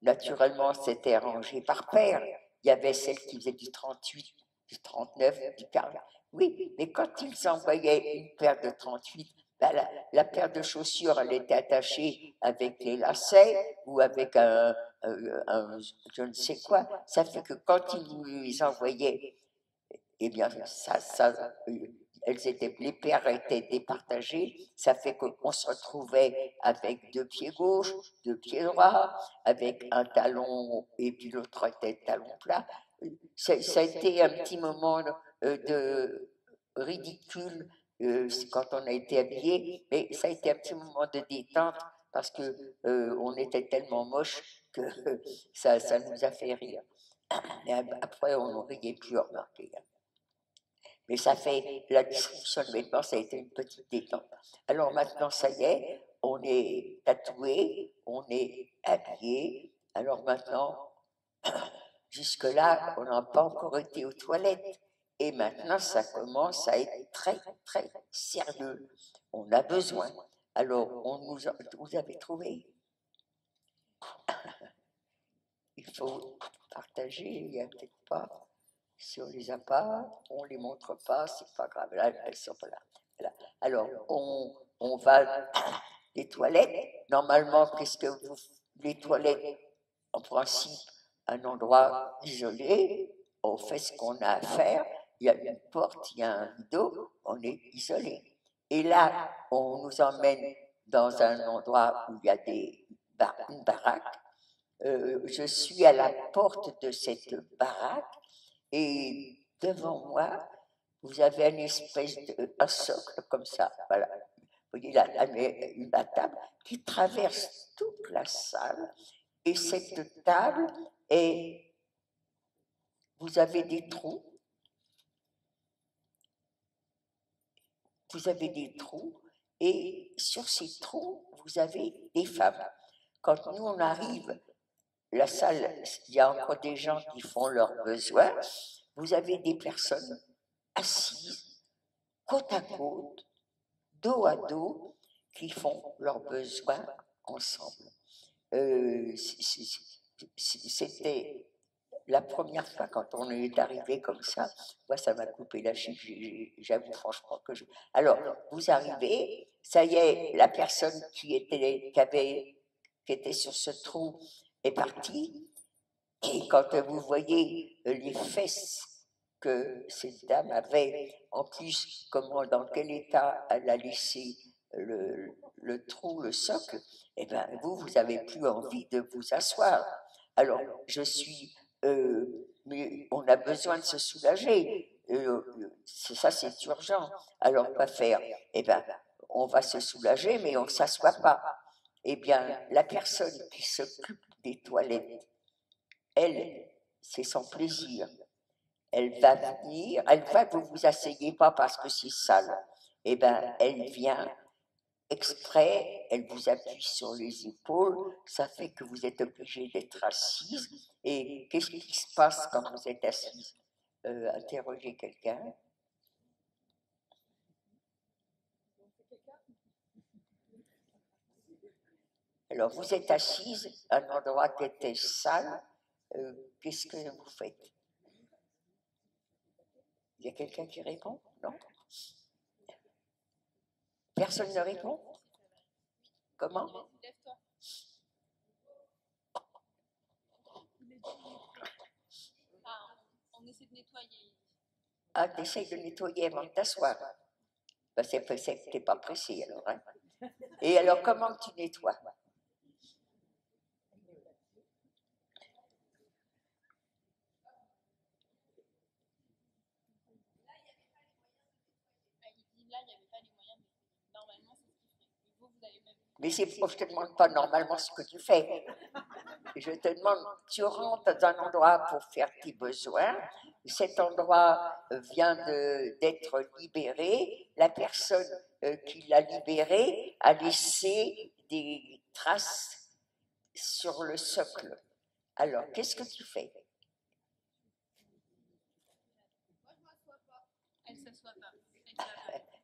naturellement, c'était rangé par paire. Il y avait celles qui faisaient du 38, du 39, du 40. Oui, mais quand ils envoyaient une paire de 38, ben la paire de chaussures, elle était attachée avec les lacets ou avec je ne sais quoi. Ça fait que quand ils nous les envoyaient, eh bien, les paires étaient départagées. Ça fait qu'on se retrouvait avec deux pieds gauches, deux pieds droits, avec un talon et puis l'autre était talon plat. Ça a été un petit moment de ridicule quand on a été habillé, mais ça a été un petit moment de détente parce que on était tellement moches que ça nous a fait rire. Et après, on ne riait plus, remarquez. Mais ça fait, la distribution de vêtements, ça a été une petite détente. Alors maintenant, ça y est, on est tatoué, on est habillé. Alors maintenant, jusque-là, on n'a pas encore été aux toilettes. Et maintenant, ça commence à être très, très sérieux. On a besoin. Alors, vous avez trouvé? Il faut partager, il n'y a peut-être pas. Si on ne les a pas, on ne les montre pas, c'est pas grave. Là, elles sont pas là. Voilà. Alors, on va les toilettes. Normalement, puisque les toilettes, en principe, un endroit isolé, on fait ce qu'on a à faire. Il y a une porte, il y a un rideau, on est isolé. Et là, on nous emmène dans un endroit où il y a une baraque. Je suis à la porte de cette baraque et devant moi, vous avez un socle comme ça, voilà. Vous voyez la table qui traverse toute la salle et cette table est, vous avez des trous, et sur ces trous, vous avez des femmes. Quand nous on arrive, la salle, il y a encore des gens qui font leurs besoins, vous avez des personnes assises, côte à côte, dos à dos, qui font leurs besoins ensemble. C'était la première fois quand on est arrivé comme ça. Moi, ça m'a coupé la chiffre, j'avoue franchement que je... Alors, vous arrivez, ça y est, la personne qui était sur ce trou est partie, et quand vous voyez les fesses que cette dame avait, en plus, dans quel état elle a laissé le trou, le socle, eh bien, vous n'avez plus envie de vous asseoir. Alors, mais on a besoin de se soulager. Ça, c'est urgent. Alors, quoi faire? Eh bien, on va se soulager, mais on ne s'assoit pas. Eh bien, la personne qui s'occupe des toilettes, elle, c'est son plaisir. Elle va venir, vous vous asseyez pas parce que c'est sale. Eh bien, elle vient exprès, elle vous appuie sur les épaules, ça fait que vous êtes obligé d'être assise. Et qu'est-ce qui se passe quand vous êtes assise? Interrogez quelqu'un. Alors, vous êtes assise à un endroit qui était sale, qu'est-ce que vous faites? Il y a quelqu'un qui répond? Non? Personne ne répond? Comment? On essaie de nettoyer. Ah, tu essaies de nettoyer avant de t'asseoir. Ben, c'est que tu n'es pas pressé alors. Hein? Et alors, comment tu nettoies? Mais je ne te demande pas normalement ce que tu fais. Je te demande, tu rentres dans un endroit pour faire tes besoins. Cet endroit vient d'être libéré. La personne qui l'a libéré a laissé des traces sur le socle. Alors, qu'est-ce que tu fais? Elle ne s'assoit pas.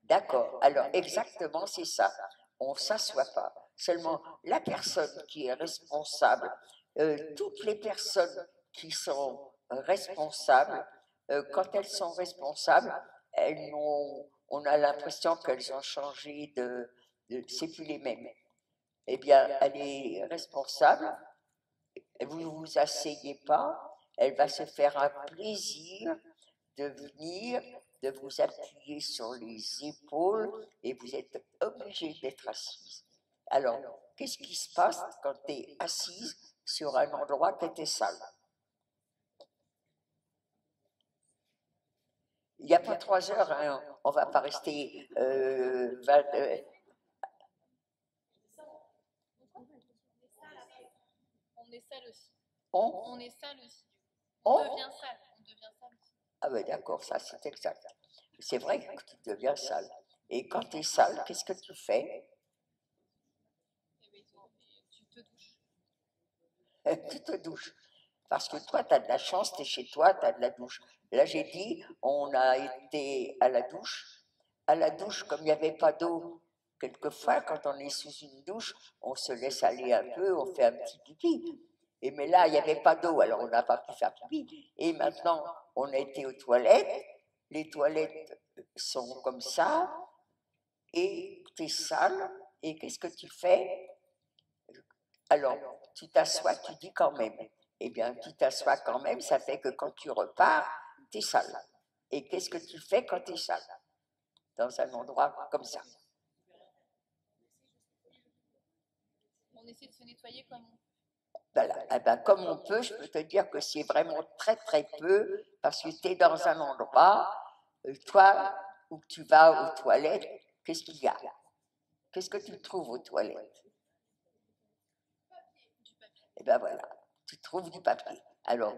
D'accord. Alors, exactement, c'est ça. On ne s'assoit pas. Seulement, la personne qui est responsable, toutes les personnes qui sont responsables, quand elles sont responsables, on a l'impression qu'elles ont changé c'est plus les mêmes. Eh bien, elle est responsable, vous ne vous asseyez pas, elle va se faire un plaisir de venir, de vous appuyer sur les épaules et vous êtes obligé d'être assise. Alors, qu'est-ce qui se passe quand tu es assise sur un endroit qui était sale? Il n'y a pas 3 heures, hein, on ne va pas rester On est sale aussi. on, On est sale aussi. on devient sale. On devient sale aussi. Ah ben d'accord, ça c'est exact. C'est vrai que tu deviens sale. Et quand tu es sale, qu'est-ce que tu fais? Eh ben, tu te douches. Tu te douches. Parce que toi, tu as de la chance, tu es chez toi, tu as de la douche. Là, j'ai dit, on a été à la douche. À la douche, comme il n'y avait pas d'eau, quelquefois, quand on est sous une douche, on se laisse aller un peu, on fait un petit pipi. Mais là, il n'y avait pas d'eau, alors on n'a pas pu faire pipi. Et maintenant, on a été aux toilettes. Les toilettes sont comme ça, et tu es sale. Et qu'est-ce que tu fais? Alors, tu t'assois, tu dis quand même. Eh bien, tu t'assois quand même, ça fait que quand tu repars, tu es sale. Et qu'est-ce que tu fais quand tu es sale? Dans un endroit comme ça. On essaie de se nettoyer comme on peut. Voilà. Eh ben, comme on peut, je peux te dire que c'est vraiment très très peu, parce que tu es dans un endroit, toi, où tu vas aux toilettes, qu'est-ce qu'il y a? Qu'est-ce que tu trouves aux toilettes? Eh bien voilà, tu trouves du papier. Alors,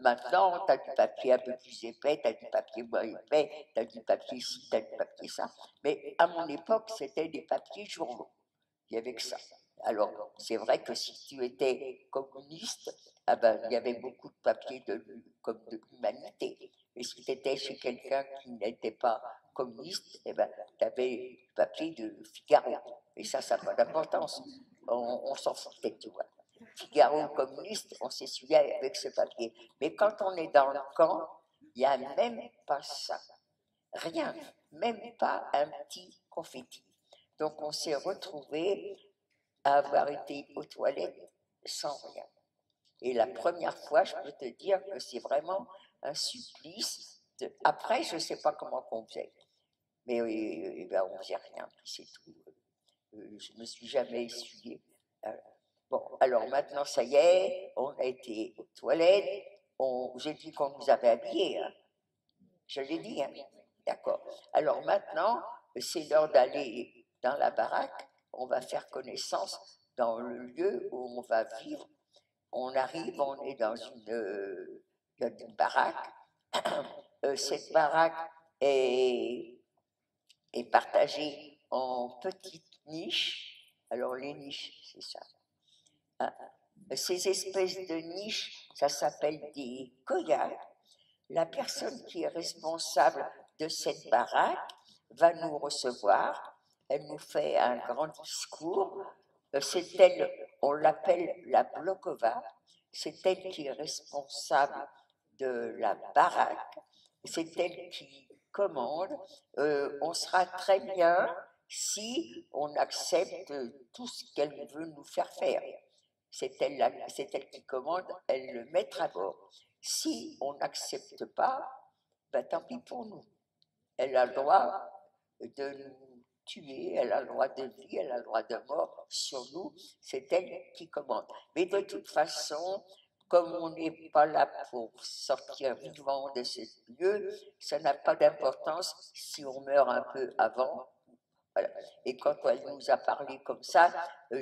maintenant, tu as du papier un peu plus épais, tu as du papier moins épais, tu as du papier ci, tu as du papier ça. Mais à mon époque, c'était des papiers journaux. Il y avait que ça. Alors, c'est vrai que si tu étais communiste, ah ben, il y avait beaucoup de papiers comme de l'humanité. Et si tu étais chez quelqu'un qui n'était pas communiste, eh ben, tu avais du papier de Figaro. Et ça n'a pas d'importance. On s'en foutait, tu vois. Figaro communiste, on s'essuyait avec ce papier. Mais quand on est dans le camp, il n'y a même pas ça. Rien, même pas un petit confetti. Donc on s'est retrouvés à avoir été aux toilettes sans rien. Et la première fois, je peux te dire que c'est vraiment un supplice. Après, je ne sais pas comment on faisait. Mais ben, on ne faisait rien, c'est tout. Je ne me suis jamais essuyée. Bon, alors maintenant, ça y est, on a été aux toilettes. J'ai dit qu'on nous avait habillés. Hein. Je l'ai dit, hein. D'accord. Alors maintenant, c'est l'heure d'aller dans la baraque. On va faire connaissance dans le lieu où on va vivre. On arrive, on est dans une baraque. Cette baraque est partagée en petites niches. Alors les niches, c'est ça. Hein. Ces espèces de niches, ça s'appelle des koyas. La personne qui est responsable de cette baraque va nous recevoir. Elle nous fait un grand discours. C'est elle, on l'appelle la Blokova. C'est elle qui est responsable de la baraque. C'est elle qui commande. On sera très bien si on accepte tout ce qu'elle veut nous faire faire. C'est elle qui commande, elle le met à bord. Si on n'accepte pas, ben tant pis pour nous. Elle a le droit de nous tuer, elle a le droit de vie, elle a le droit de mort sur nous, c'est elle qui commande. Mais de toute façon, comme on n'est pas là pour sortir vivant de ce lieu, ça n'a pas d'importance si on meurt un peu avant. Voilà. Et quand elle nous a parlé comme ça,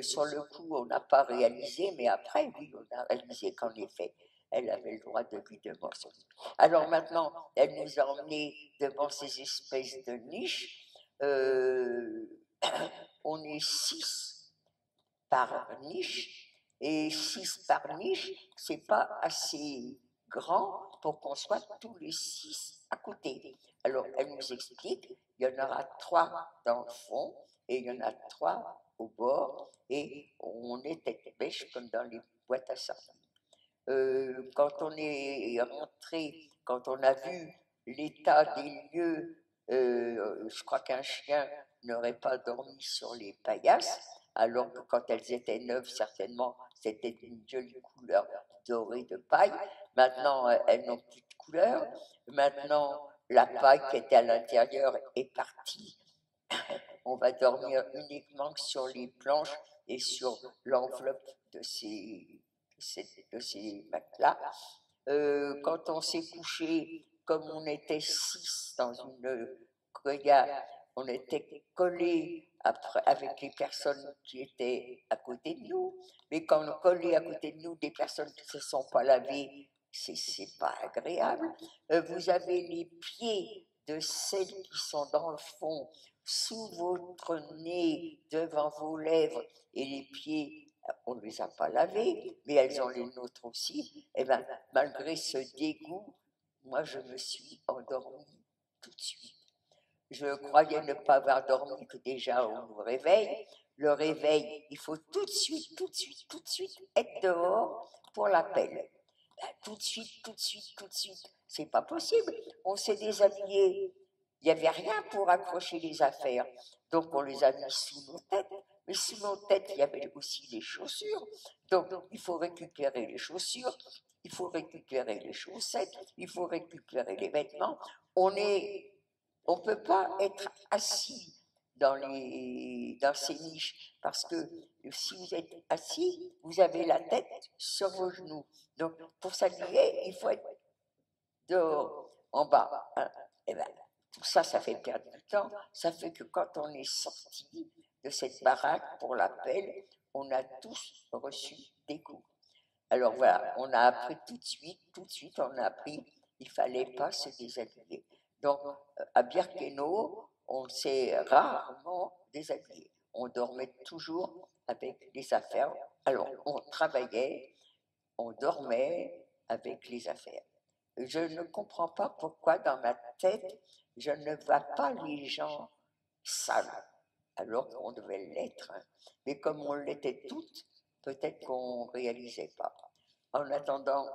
sur le coup, on n'a pas réalisé, mais après, oui, on a réalisé qu'en effet, elle avait le droit de vie de mort. Alors maintenant, elle nous a emmenés devant ces espèces de niches. On est 6 par niche, et 6 par niche, c'est pas assez grand pour qu'on soit tous les 6 à côté. Alors, elle nous explique, il y en aura 3 dans le fond et il y en a 3 au bord et on est tête-bêche comme dans les boîtes à sardines. Quand on est rentré, quand on a vu l'état des lieux, je crois qu'un chien n'aurait pas dormi sur les paillasses, alors que quand elles étaient neuves, certainement, c'était une jolie couleur dorée de paille. Maintenant, elles n'ont plus de couleur. Maintenant, la paille qui était à l'intérieur est partie. On va dormir uniquement sur les planches et sur l'enveloppe de ces matelas. Quand on s'est couché, comme on était 6 dans une goya, on était collés avec les personnes qui étaient à côté de nous. Mais quand on collait à côté de nous des personnes qui ne se sont pas lavées, c'est pas agréable. Vous avez les pieds de celles qui sont dans le fond, sous votre nez, devant vos lèvres, et les pieds, on ne les a pas lavés, mais elles ont les nôtres aussi. Et bien, malgré ce dégoût, moi, je me suis endormie tout de suite. Je croyais ne pas avoir dormi que déjà on nous réveille. Le réveil, il faut tout de suite, tout de suite, tout de suite être dehors pour l'appel. Ben, tout de suite, tout de suite, tout de suite. C'est pas possible. On s'est déshabillé. Il n'y avait rien pour accrocher les affaires. Donc on les a mis sous nos têtes. Mais sous nos têtes, il y avait aussi les chaussures. Donc il faut récupérer les chaussures, il faut récupérer les chaussettes, il faut récupérer les vêtements. On ne peut pas être assis dans ces niches, parce que si vous êtes assis, vous avez la tête sur vos genoux. Donc, pour s'habiller, il faut être dehors, en bas. Hein. Et ben, tout ça, ça fait perdre du temps. Ça fait que quand on est sorti de cette baraque pour l'appel, on a tous reçu des coups. Alors voilà, on a appris tout de suite, on a appris qu'il ne fallait pas se déshabiller. Donc, à Birkenau, on s'est rarement déshabillé. On dormait toujours avec les affaires. Alors, on travaillait, on dormait avec les affaires. Je ne comprends pas pourquoi dans ma tête, je ne vois pas les gens sales, alors qu'on devait l'être. Mais comme on l'était toutes, peut-être qu'on ne réalisait pas. En attendant,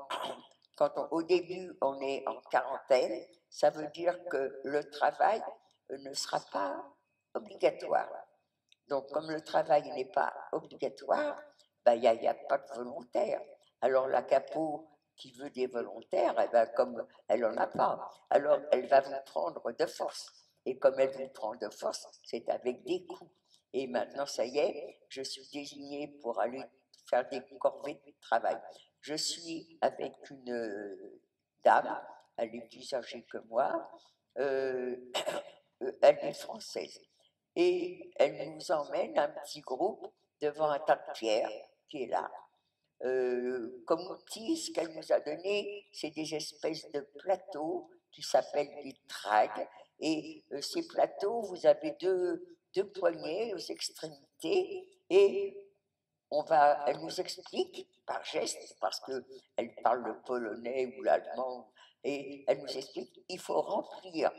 au début on est en quarantaine, ça veut dire que le travail ne sera pas obligatoire. Donc comme le travail n'est pas obligatoire, ben, il n'y a pas de volontaire. Alors la capo qui veut des volontaires, eh ben, comme elle n'en a pas, alors elle va vous prendre de force. Et comme elle vous prend de force, c'est avec des coups. Et maintenant, ça y est, je suis désignée pour aller faire des corvées de travail. Je suis avec une dame, elle est plus âgée que moi, elle est française. Et elle nous emmène un petit groupe devant un tas de pierres qui est là. Comme outil, ce qu'elle nous a donné, c'est des espèces de plateaux qui s'appellent des tragues. Et ces plateaux, vous avez deux poignées aux extrémités et elle nous explique par geste, parce qu'elle parle le polonais ou l'allemand, et elle nous explique qu'il faut remplir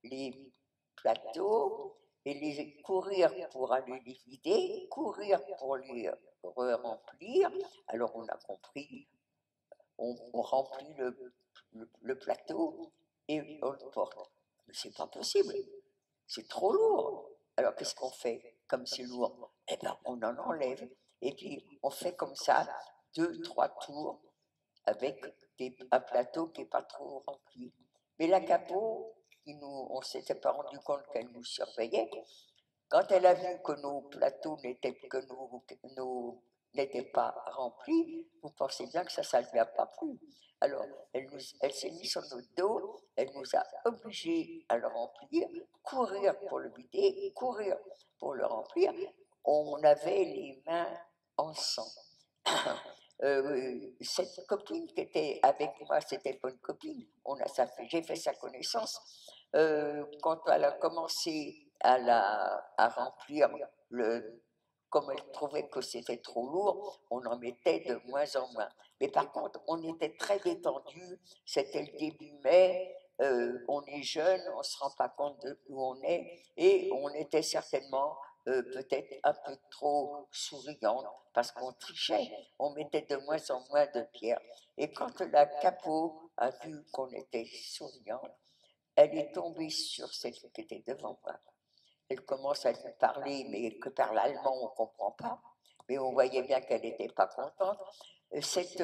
les plateaux et les courir pour aller les vider, courir pour les remplir. Alors on a compris, on remplit le plateau et on le porte. Mais c'est pas possible, c'est trop lourd. Alors qu'est-ce qu'on fait comme c'est lourd? Eh bien, on en enlève. Et puis, on fait comme ça 2-3 tours avec un plateau qui n'est pas trop rempli. Mais la capo, on ne s'était pas rendu compte qu'elle nous surveillait. Quand elle a vu que nos plateaux n'étaient pas remplis, vous pensez bien que ça ne lui a pas plu. Alors, elle s'est mise sur notre dos, elle nous a obligés à le remplir, courir pour le vider, courir pour le remplir. On avait les mains en sang. Cette copine qui était avec moi, c'était pas une copine, j'ai fait sa connaissance. Quand elle a commencé à remplir comme elle trouvait que c'était trop lourd, on en mettait de moins en moins. Mais par contre, on était très détendus, c'était le début mai, on est jeune, on ne se rend pas compte de où on est, et on était certainement peut-être un peu trop souriante, parce qu'on trichait, on mettait de moins en moins de pierres. Et quand la capot a vu qu'on était souriante, elle est tombée sur celle qui était devant moi. Elle commence à lui parler, mais que par l'allemand, on ne comprend pas. Mais on voyait bien qu'elle n'était pas contente. Cette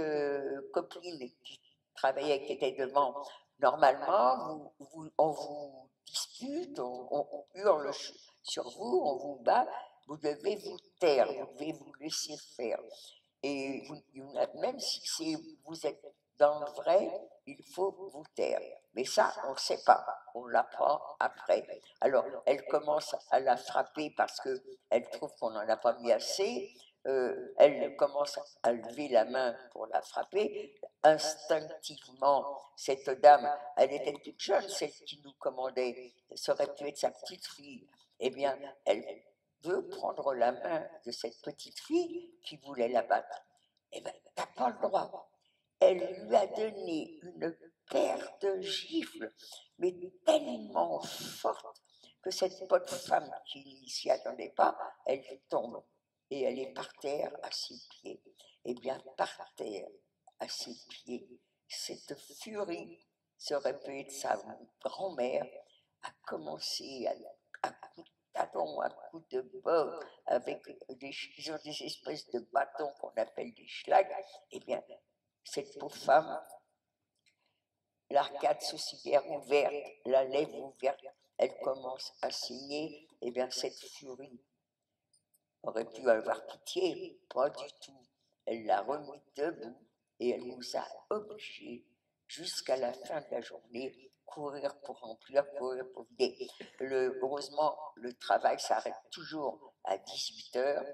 copine qui travaillait, qui était devant, normalement, on vous dispute, on hurle sur vous, on vous bat, vous devez vous taire, vous devez vous laisser faire. Et même si vous êtes dans le vrai, il faut vous taire. Mais ça, on ne sait pas, on l'apprend après. Alors, elle commence à la frapper parce qu'elle trouve qu'on n'en a pas mis assez. Elle commence à lever la main pour la frapper. Instinctivement, cette dame, elle était toute jeune, celle qui nous commandait, ça aurait pu être sa petite fille. Eh bien, elle veut prendre la main de cette petite fille qui voulait la battre. Eh bien, t'as pas le droit. Elle lui a donné une paire de gifles, mais tellement forte que cette bonne femme qui n'y s'y attendait pas, elle tombe et elle est par terre à ses pieds. Eh bien, par terre à ses pieds, cette furie, ça aurait pu être sa grand-mère, a commencé à coups de talon, à coups de botte, avec ils ont des espèces de bâtons qu'on appelle des schlags. Eh bien, cette pauvre femme, l'arcade sourcilière ouverte, la lèvre ouverte, elle commence à saigner. Eh bien, cette furie aurait pu avoir pitié, pas du tout. Elle l'a remis debout et elle nous a obligés, jusqu'à la fin de la journée, courir pour remplir, courir pour vider. Heureusement, le travail s'arrête toujours à 18h.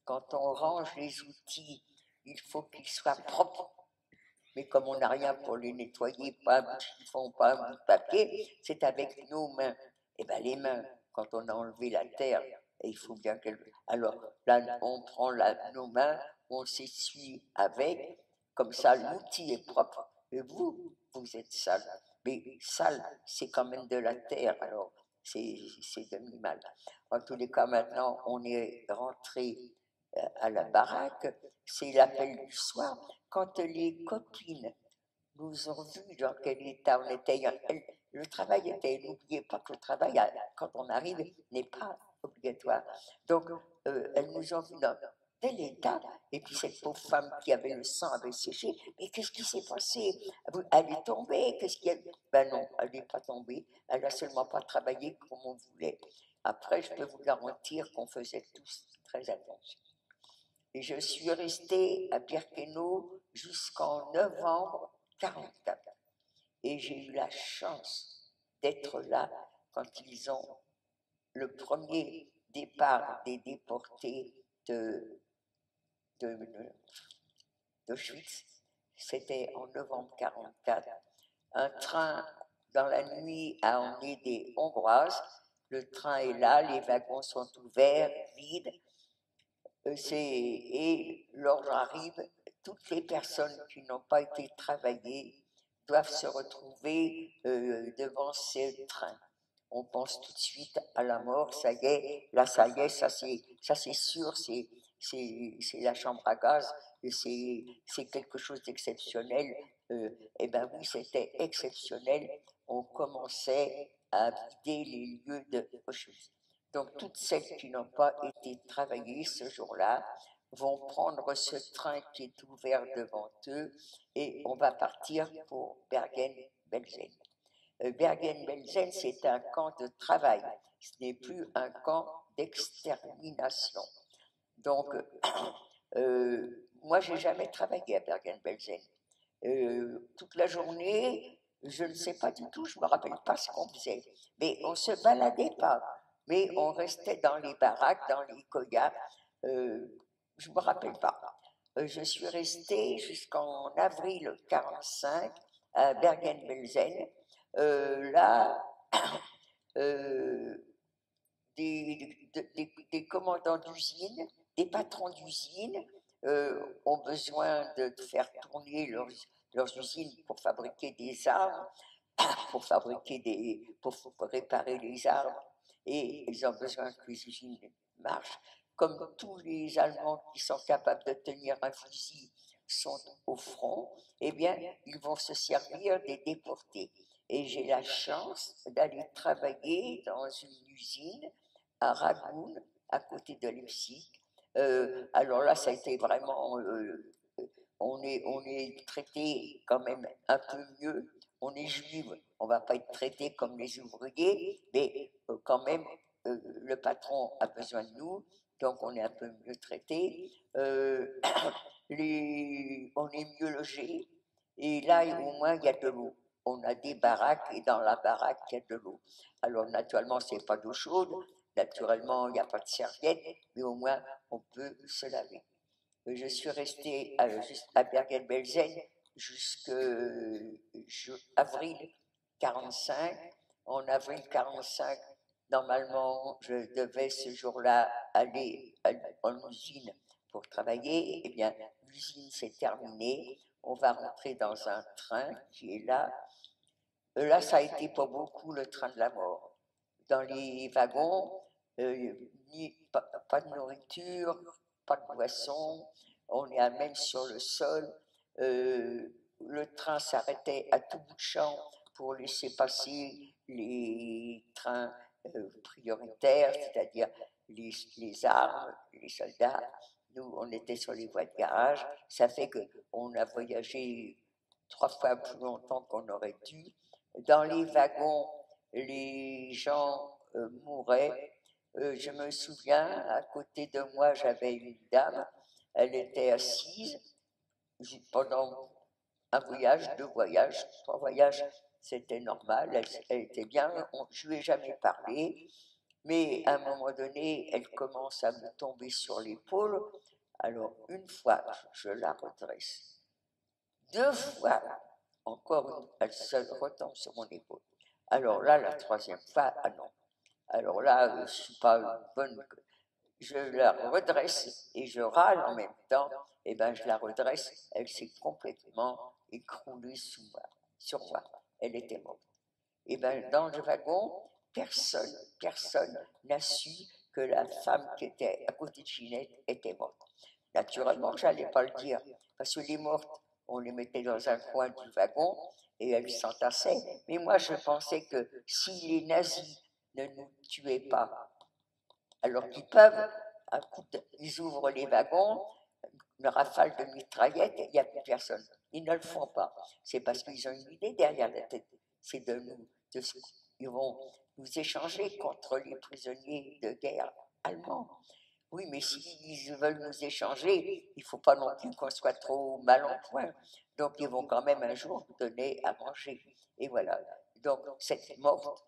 Quand on range les outils, il faut qu'ils soient propres. Mais comme on n'a rien pour les nettoyer, pas un bout de chiffon, pas un bout de papier, c'est avec nos mains. Et bien les mains, quand on a enlevé la terre, et il faut bien qu'elle... Alors là, on prend nos mains, on s'essuie avec, comme ça l'outil est propre, et vous êtes sale. Mais sale, c'est quand même de la terre, alors c'est demi-mal. En tous les cas, maintenant, on est rentré à la baraque, c'est l'appel du soir. Quand les copines nous ont vus dans quel état on était, le travail était, n'oubliez pas que le travail, quand on arrive, n'est pas obligatoire. Donc, elles nous ont vus dans tel état, et puis cette pauvre femme qui avait le sang avait séché, mais qu'est-ce qui s'est passé? Elle est tombée, qu'est-ce qu'il y a? Ben non, elle n'est pas tombée, elle n'a seulement pas travaillé comme on voulait. Après, je peux vous garantir qu'on faisait tous très attention. Et je suis restée à Birkenau jusqu'en novembre 1944. Et j'ai eu la chance d'être là quand ils ont le premier départ des déportés d'Auschwitz. C'était en novembre 1944. Un train dans la nuit a emmené des Hongroises. Le train est là, les wagons sont ouverts, vides. Et l'ordre arrive, toutes les personnes qui n'ont pas été travaillées doivent se retrouver devant ce train. On pense tout de suite à la mort, ça y est, là ça y est, ça c'est sûr, c'est la chambre à gaz, c'est quelque chose d'exceptionnel. Eh bien oui, c'était exceptionnel, on commençait à vider les lieux de Auschwitz. Donc, toutes celles qui n'ont pas été travaillées ce jour-là vont prendre ce train qui est ouvert devant eux et on va partir pour Bergen-Belsen. Bergen-Belsen, c'est un camp de travail, ce n'est plus un camp d'extermination. Donc, moi, je n'ai jamais travaillé à Bergen-Belsen. Toute la journée, je ne sais pas du tout, je ne me rappelle pas ce qu'on faisait, mais on ne se baladait pas. Mais on restait dans les baraques, dans les koyas. Je ne me rappelle pas. Je suis restée jusqu'en avril 1945 à Bergen-Belsen. Là, des commandants d'usine, des patrons d'usine ont besoin de faire tourner leurs usines pour fabriquer des armes, pour réparer les armes, et ils ont besoin que les usines marchent. Comme tous les Allemands qui sont capables de tenir un fusil sont au front, eh bien, ils vont se servir des déportés. Et j'ai la chance d'aller travailler dans une usine à Ragun, à côté de Leipzig. Alors là, ça a été vraiment... on est traité quand même un peu mieux. On est juif, on ne va pas être traité comme les ouvriers, mais quand même, le patron a besoin de nous, donc on est un peu mieux traité. On est mieux logé, et là, au moins, il y a de l'eau. On a des baraques, et dans la baraque, il y a de l'eau. Alors, naturellement, ce n'est pas d'eau chaude, naturellement, il n'y a pas de serviette, mais au moins, on peut se laver. Je suis restée à Bergen-Belsen jusqu'à avril 45. En avril 45, normalement, je devais ce jour-là aller en usine pour travailler. Eh bien, l'usine s'est terminée. On va rentrer dans un train qui est là. Là, ça a été pour beaucoup le train de la mort. Dans les wagons, pas de nourriture, pas de boisson, on est à même sur le sol. Le train s'arrêtait à tout bout de champ pour laisser passer les trains prioritaires, c'est-à-dire les armes, les soldats. Nous, on était sur les voies de garage. Ça fait qu'on a voyagé 3 fois plus longtemps qu'on aurait dû. Dans les wagons, les gens mouraient. Je me souviens, à côté de moi, j'avais une dame, elle était assise pendant un voyage, 2 voyages, 3 voyages, c'était normal, elle était bien, je ne lui ai jamais parlé, mais à un moment donné, elle commence à me tomber sur l'épaule, alors une fois, je la redresse, 2 fois, encore, elle se retombe sur mon épaule. Alors là, la 3e fois, ah non. Alors là, je ne suis pas bonne. Je la redresse et je râle en même temps. Et bien, je la redresse. Elle s'est complètement écroulée sur moi. Elle était morte. Et bien, dans le wagon, personne n'a su que la femme qui était à côté de Ginette était morte. Naturellement, je n'allais pas le dire, parce que les mortes, on les mettait dans un coin du wagon et elles s'entassaient. Mais moi, je pensais que si les nazis ne nous tuaient pas, alors qu'ils peuvent, ils ouvrent les wagons, une rafale de mitraillettes, il n'y a plus personne. Ils ne le font pas. C'est parce qu'ils ont une idée derrière la tête. C'est ils vont nous échanger contre les prisonniers de guerre allemands. Oui, mais s'ils veulent nous échanger, il ne faut pas non plus qu'on soit trop mal en point. Donc, ils vont quand même un jour nous donner à manger. Et voilà. Donc, cette morte,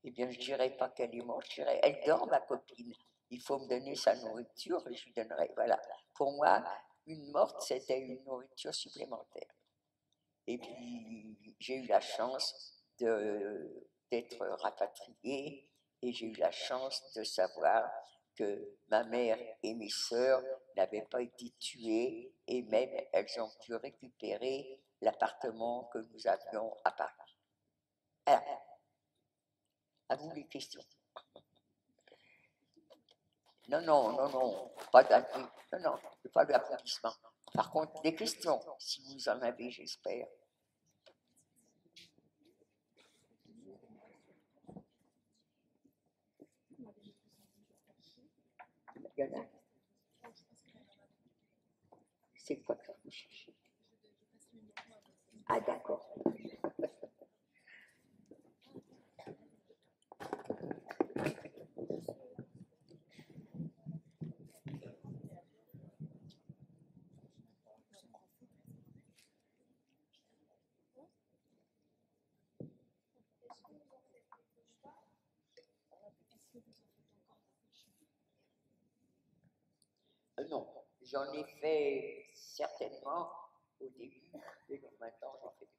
eh bien, je ne dirais pas qu'elle est morte, je dirais, elle dort, ma copine. Il faut me donner sa nourriture et je lui donnerai. Voilà. Pour moi, une morte, c'était une nourriture supplémentaire. Et puis, j'ai eu la chance d'être rapatriée et j'ai eu la chance de savoir que ma mère et mes sœurs n'avaient pas été tuées et même elles ont pu récupérer l'appartement que nous avions à Paris. Alors, à vous les questions. Non, pas d'applaudissements. Par contre, des questions, si vous en avez, j'espère. Il y en a. C'est quoi que vous cherchez? Ah, d'accord. Non, j'en ai fait certainement au début, mais donc maintenant j'en fais plus.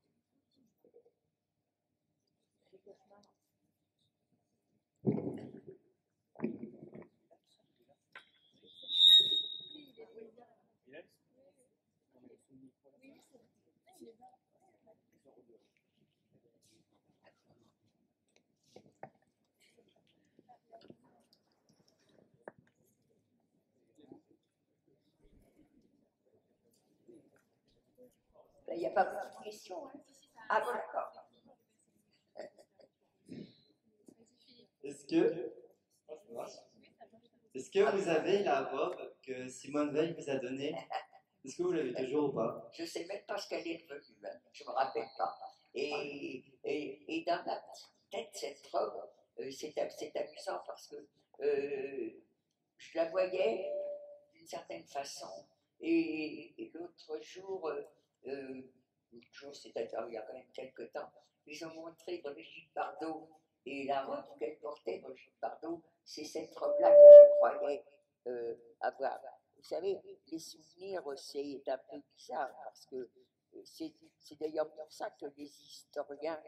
Il n'y a pas beaucoup de questions. Hein. Ah bon, d'accord. Est-ce que vous avez la robe que Simone Veil vous a donnée? Est-ce que vous l'avez toujours ou pas? Je ne sais même pas ce qu'elle est devenue, hein. Je ne me rappelle pas. Et dans ma tête, cette robe, c'est amusant parce que je la voyais d'une certaine façon. Et l'autre jour, c'est-à-dire il y a quand même quelques temps, ils ont montré Brigitte Bardot et la robe qu'elle portait, Brigitte Bardot, c'est cette robe-là que je croyais avoir. Vous savez, les souvenirs, c'est un peu bizarre parce que c'est d'ailleurs pour ça que les historiens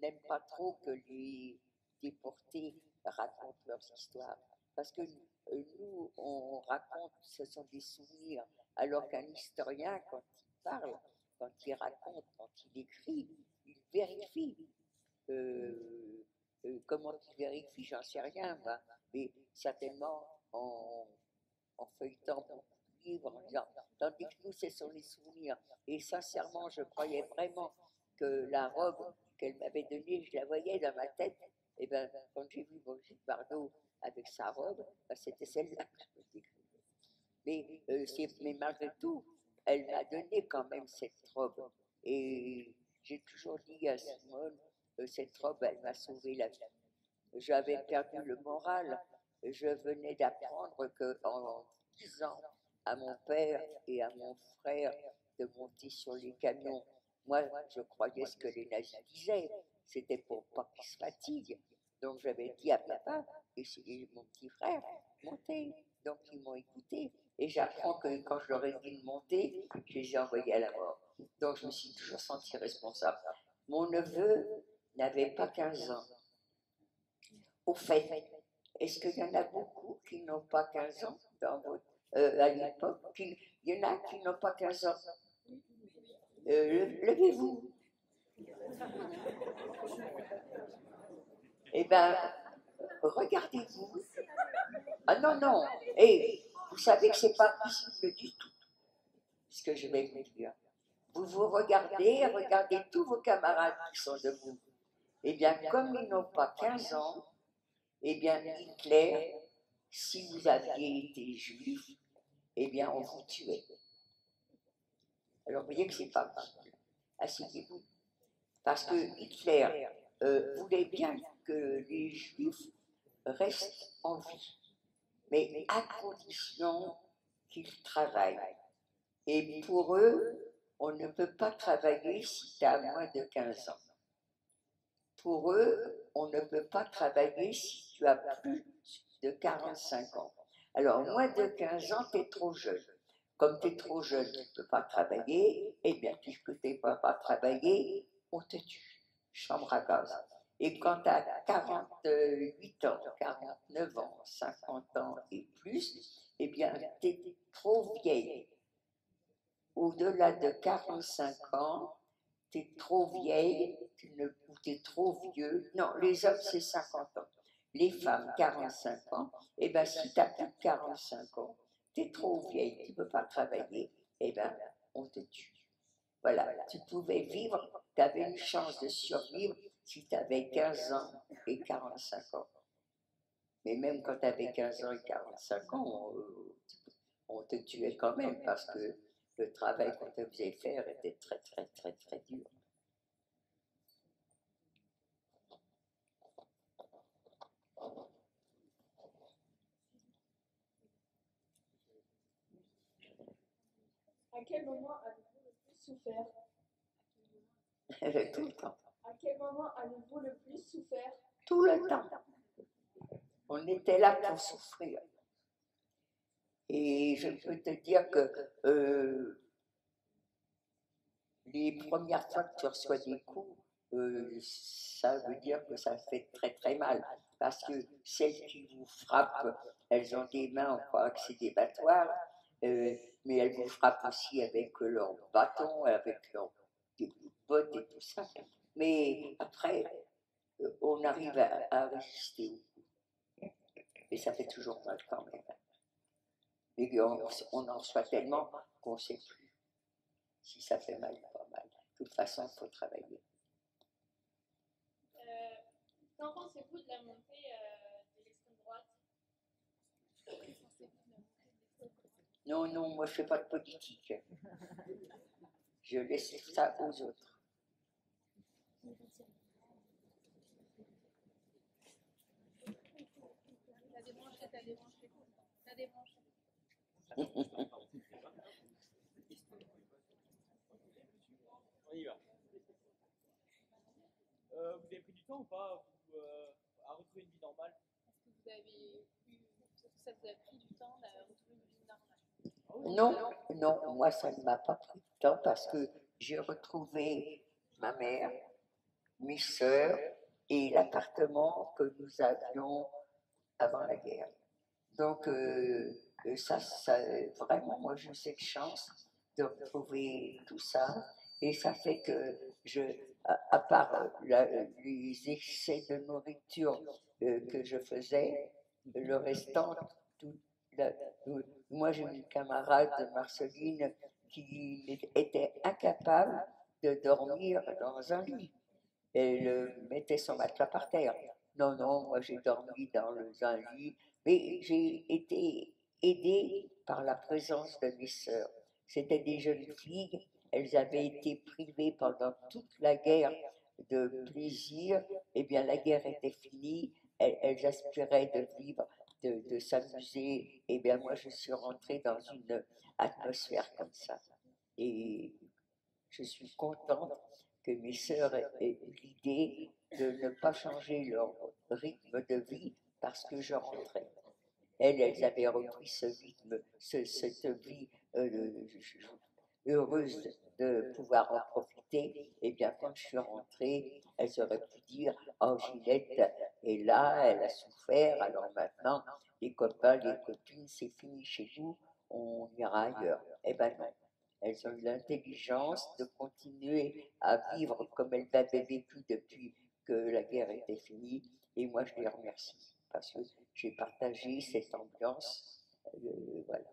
n'aiment pas trop que les déportés racontent leurs histoires. Parce que nous, on raconte, ce sont des souvenirs, alors qu'un historien, quand il parle, quand il raconte, quand il écrit, il vérifie. Comment il vérifie, j'en sais rien, moi, mais certainement en feuilletant beaucoup de livres, en disant, tandis que nous, ce sont les souvenirs. Et sincèrement, je croyais vraiment que la robe qu'elle m'avait donnée, je la voyais dans ma tête. Et bien, quand j'ai vu Brigitte Bardot avec sa robe, ben, c'était celle-là que je me décrivais. Mais malgré tout, elle m'a donné quand même cette robe. Et j'ai toujours dit à Simone, cette robe, elle m'a sauvé la vie. J'avais perdu le moral. Je venais d'apprendre qu'en disant à mon père et à mon frère de monter sur les camions, moi, je croyais ce que les nazis disaient. C'était pour pas qu'ils se fatiguent. Donc, j'avais dit à papa et mon petit frère, montez. Donc, ils m'ont écouté. Et j'apprends que quand je leur ai dit de monter, je les ai envoyés à la mort. Donc, je me suis toujours sentie responsable. Mon neveu n'avait pas 15 ans. Au fait, est-ce qu'il y en a beaucoup qui n'ont pas 15 ans à l'époque? Il y en a qui n'ont pas 15 ans. Levez-vous. Eh bien, regardez-vous. Ah non, non. Et vous savez que ce n'est pas possible du tout, ce que je vais vous dire. Vous regardez tous vos camarades qui sont debout. Eh bien, comme ils n'ont pas 15 ans, eh bien, Hitler, si vous aviez été juif, eh bien, on vous tuait. Alors, vous voyez que ce n'est pas possible. Asseyez-vous. Parce que Hitler voulait bien que les juifs restent en vie, mais à condition qu'ils travaillent. Et pour eux, on ne peut pas travailler si tu as moins de 15 ans. Pour eux, on ne peut pas travailler si tu as plus de 45 ans. Alors, moins de 15 ans, tu es trop jeune. Comme tu es trop jeune, tu ne peux pas travailler, eh bien, puisque tu ne peux pas travailler, on te tue. Chambre à gaz. Et quand tu as 48 ans, 49 ans, 50 ans et plus, eh bien, tu es trop vieille. Au-delà de 45 ans, tu es trop vieille, ou tu es trop vieux. Non, les hommes, c'est 50 ans. Les femmes, 45 ans. Eh bien, si tu as plus de 45 ans, tu es trop vieille, tu ne peux pas travailler, eh bien, on te tue. Voilà, tu pouvais vivre, tu avais une chance de survivre si tu avais 15 ans et 45 ans. Mais même quand tu avais 15 ans et 45 ans, on te tuait quand même parce que le travail qu'on te faisait faire était très, très, très, très dur. À quel moment avez-vous le plus souffert? Tout le temps. À quel moment avez-vous le plus souffert? Tout le temps. On était là pour souffrir. Et je peux te dire que les premières fois que tu reçois des coups, ça veut dire que ça fait très très mal. Parce que celles qui vous frappent, elles ont des mains, on croit que c'est des battoirs, mais elles vous frappent aussi avec leur bâton, avec leurs bottes et tout ça. Mais après, on arrive à résister. Et ça fait toujours mal quand même. Et on en reçoit tellement qu'on ne sait plus si ça fait mal ou pas mal. toute façon, il faut travailler. Qu'en pensez-vous de la montée de l'extrême droite? Non, non, moi je ne fais pas de politique. Je laisse ça aux autres. T'as débranché, t'as débranché. T'as débranché. On y va. Vous avez pris du temps ou pas à retrouver une vie normale? Est-ce que vous avez eu, ça vous a pris du temps de retrouver une vie normale? Non, non, moi ça ne m'a pas pris de temps parce que j'ai retrouvé ma mère, mes sœurs et l'appartement que nous avions avant la guerre. Donc vraiment, moi j'ai cette chance de retrouver tout ça et ça fait que à part les excès de nourriture que je faisais, le restant, tout, la- moi j'ai une camarade, Marceline, qui était incapable de dormir dans un lit. Elle mettait son matelas par terre. Non, non, moi j'ai dormi dans un lit, mais j'ai été aidée par la présence de mes sœurs. C'était des jeunes filles, elles avaient été privées pendant toute la guerre de plaisir. Eh bien, la guerre était finie, elles aspiraient de vivre, de s'amuser. Eh bien, moi je suis rentrée dans une atmosphère comme ça. Et je suis contente que mes sœurs aient eu l'idée de ne pas changer leur rythme de vie parce que je rentrais. Elles avaient repris ce rythme, cette vie heureuse de pouvoir en profiter. Et bien, quand je suis rentrée, elles auraient pu dire « Oh, Ginette est là, elle a souffert, alors maintenant, les copains, les copines, c'est fini chez nous, on ira ailleurs. » Eh bien non. Elles ont eu l'intelligence de continuer à vivre comme elles l'avaient vécu depuis que la guerre était finie. Et moi, je les remercie parce que j'ai partagé cette ambiance. Voilà.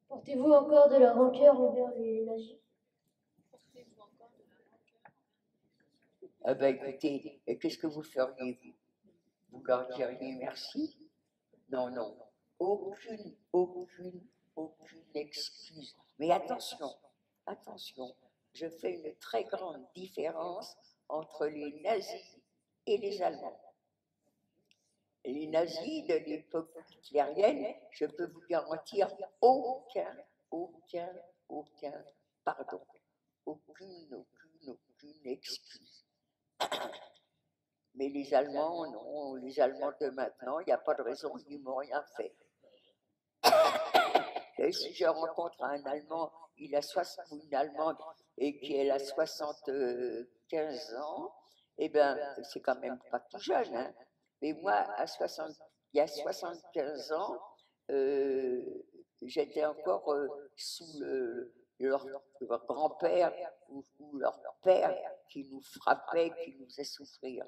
Portez-vous encore de la rancœur envers les nazis? Portez-vous encore de la rancœur? Ah ben écoutez, qu'est-ce que vous feriez, vous? Vous leur diriez merci? Non, non. Aucune excuse. Mais attention, attention, je fais une très grande différence entre les nazis et les Allemands. Les nazis de l'époque hitlérienne, je peux vous garantir aucun pardon, aucune excuse. Mais les Allemands, non, les Allemands de maintenant, il n'y a pas de raison, ils m'ont rien fait. Et si je rencontre un Allemand, il a ou une Allemande et qui a 75 ans, eh bien, c'est quand même pas tout jeune, hein. Mais moi, il y a 75 ans, j'étais encore sous leur grand-père ou leur père qui nous frappait, qui nous faisait souffrir.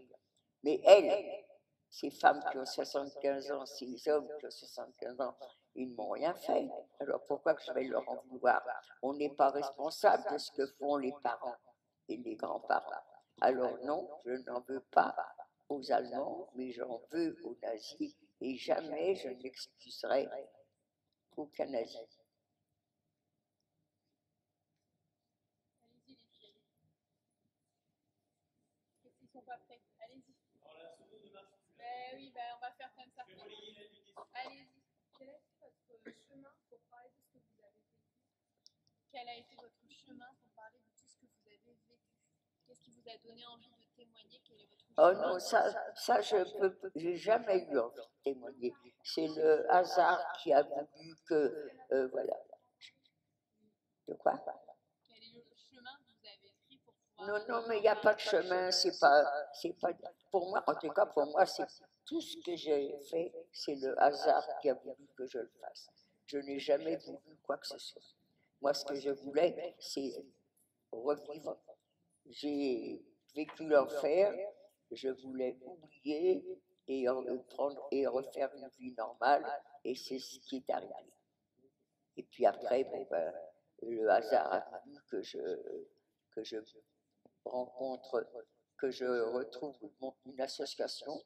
Mais elles, ces femmes qui ont 75 ans, ces hommes qui ont 75 ans, ils ne m'ont rien fait. Alors pourquoi que je vais leur en vouloir? On n'est pas responsable de ce que font les parents et les grands-parents. Alors non, je n'en veux pas aux Allemands, mais j'en veux aux nazis, et jamais je n'excuserai aucun nazi. Allez-y, les filles. Ils ne sont pas prêts. Allez-y. Ben oui, ben on va faire comme ça. Allez-y. Quel a été votre chemin pour parler de ce que vous avez vécu? Quel a été votre chemin pour parler de tout ce que vous avez vécu? Qu'est-ce qui vous a donné envie de témoigner? Quel est votre Oh chemin? non, ça j'ai jamais eu envie de témoigner. C'est le hasard qui a voulu que, voilà. De quoi? Quel est le chemin que vous avez pris pour pouvoir... Non, non, mais il n'y a pas de chemin, c'est pas, pour moi, en tout cas, pour moi, c'est tout ce que j'ai fait, c'est le hasard qui a voulu que je le fasse. Je n'ai jamais voulu quoi que ce soit. Moi, ce que je voulais, c'est revivre. J'ai vécu l'enfer, je voulais oublier et prendre et refaire une vie normale, et c'est ce qui est arrivé. Et puis après, bon, ben, le hasard a voulu que que je rencontre, que je retrouve une association,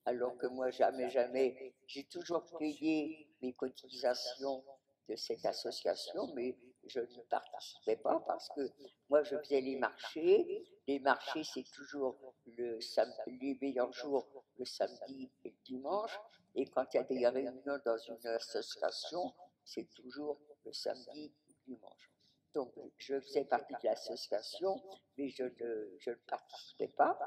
alors que moi, jamais, j'ai toujours payé mes cotisations de cette association, mais je ne participais pas parce que moi, je faisais les marchés. Les marchés, c'est toujours les meilleurs jours, le samedi et le dimanche. Et quand il y a des réunions dans une association, c'est toujours le samedi et le dimanche. Donc, je faisais partie de l'association, mais je ne participais pas.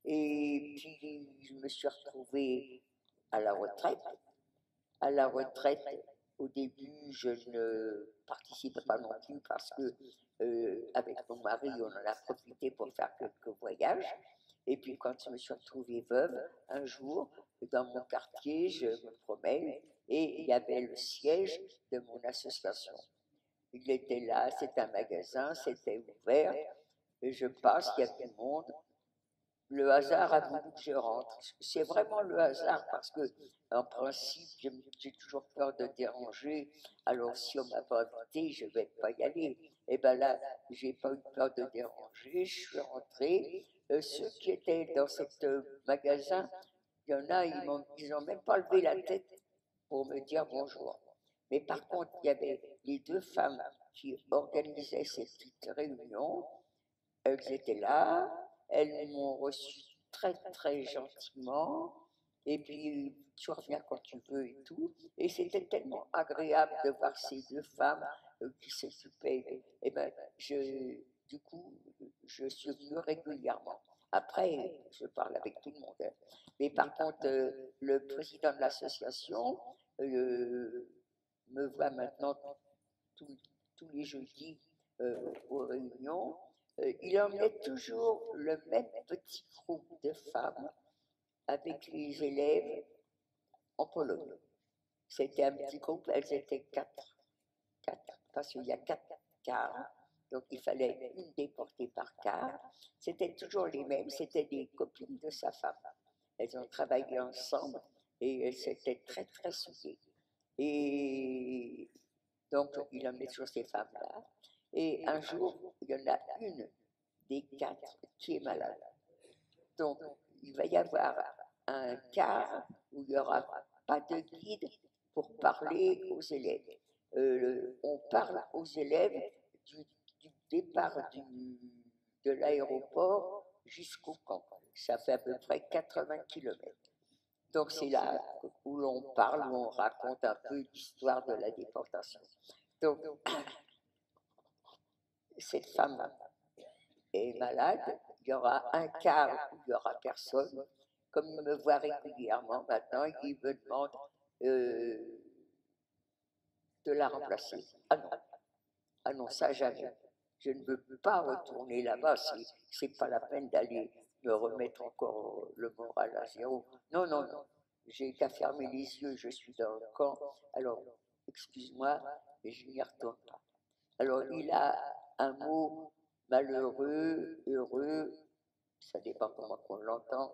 Et puis, je me suis retrouvée à la retraite. À la retraite, au début, je ne participais pas non plus parce que, avec mon mari, on en a profité pour faire quelques voyages. Et puis, quand je me suis retrouvée veuve, un jour, dans mon quartier, je me promène et il y avait le siège de mon association. Il était là, c'était un magasin, c'était ouvert, et je passe, il y a du monde. Le hasard a voulu que je rentre. C'est vraiment le hasard parce que, en principe, j'ai toujours peur de déranger. Alors, si on m'a pas invité, je vais pas y aller. Et bien là, j'ai pas eu peur de déranger. Je suis rentrée. Ceux qui étaient dans ce magasin, il y en a, ils n'ont même pas levé la tête pour me dire bonjour. Mais par contre, il y avait les deux femmes qui organisaient cette petite réunion. Elles étaient là. Elles m'ont reçu très gentiment, et puis tu reviens quand tu veux et tout. Et c'était tellement agréable de voir ces deux femmes qui s'occupaient. Et ben, du coup, je suis venue régulièrement. Après, je parle avec tout le monde. Hein. Mais par contre, le président de l'association me voit maintenant tous les jeudis aux réunions. Il emmenait toujours le même petit groupe de femmes avec les élèves en Pologne. C'était un petit groupe, elles étaient quatre, parce qu'il y a 4 quarts, donc il fallait une déportée par quart. C'était toujours les mêmes, c'était des copines de sa femme. Elles ont travaillé ensemble et elles s'étaient très soudées. Et donc il emmenait toujours ces femmes-là. Et un jour, il y en a une des 4 qui est malade. Donc, il va y avoir un quart où il n'y aura pas de guide pour parler aux élèves. On parle aux élèves du départ de l'aéroport jusqu'au camp. Ça fait à peu près 80 km. Donc, c'est là où l'on parle, où on raconte un peu l'histoire de la déportation. Donc, cette femme est malade, il y aura un quart où il n'y aura personne. Comme il me voit régulièrement maintenant, il me demande de la remplacer. Ah non, ça jamais. Je ne veux pas retourner là-bas, c'est pas la peine d'aller me remettre encore le moral à zéro. Non, j'ai qu'à fermer les yeux, je suis dans le camp, alors excuse-moi, mais je n'y retourne pas. Alors il a un mot malheureux, heureux, ça dépend comment on l'entend,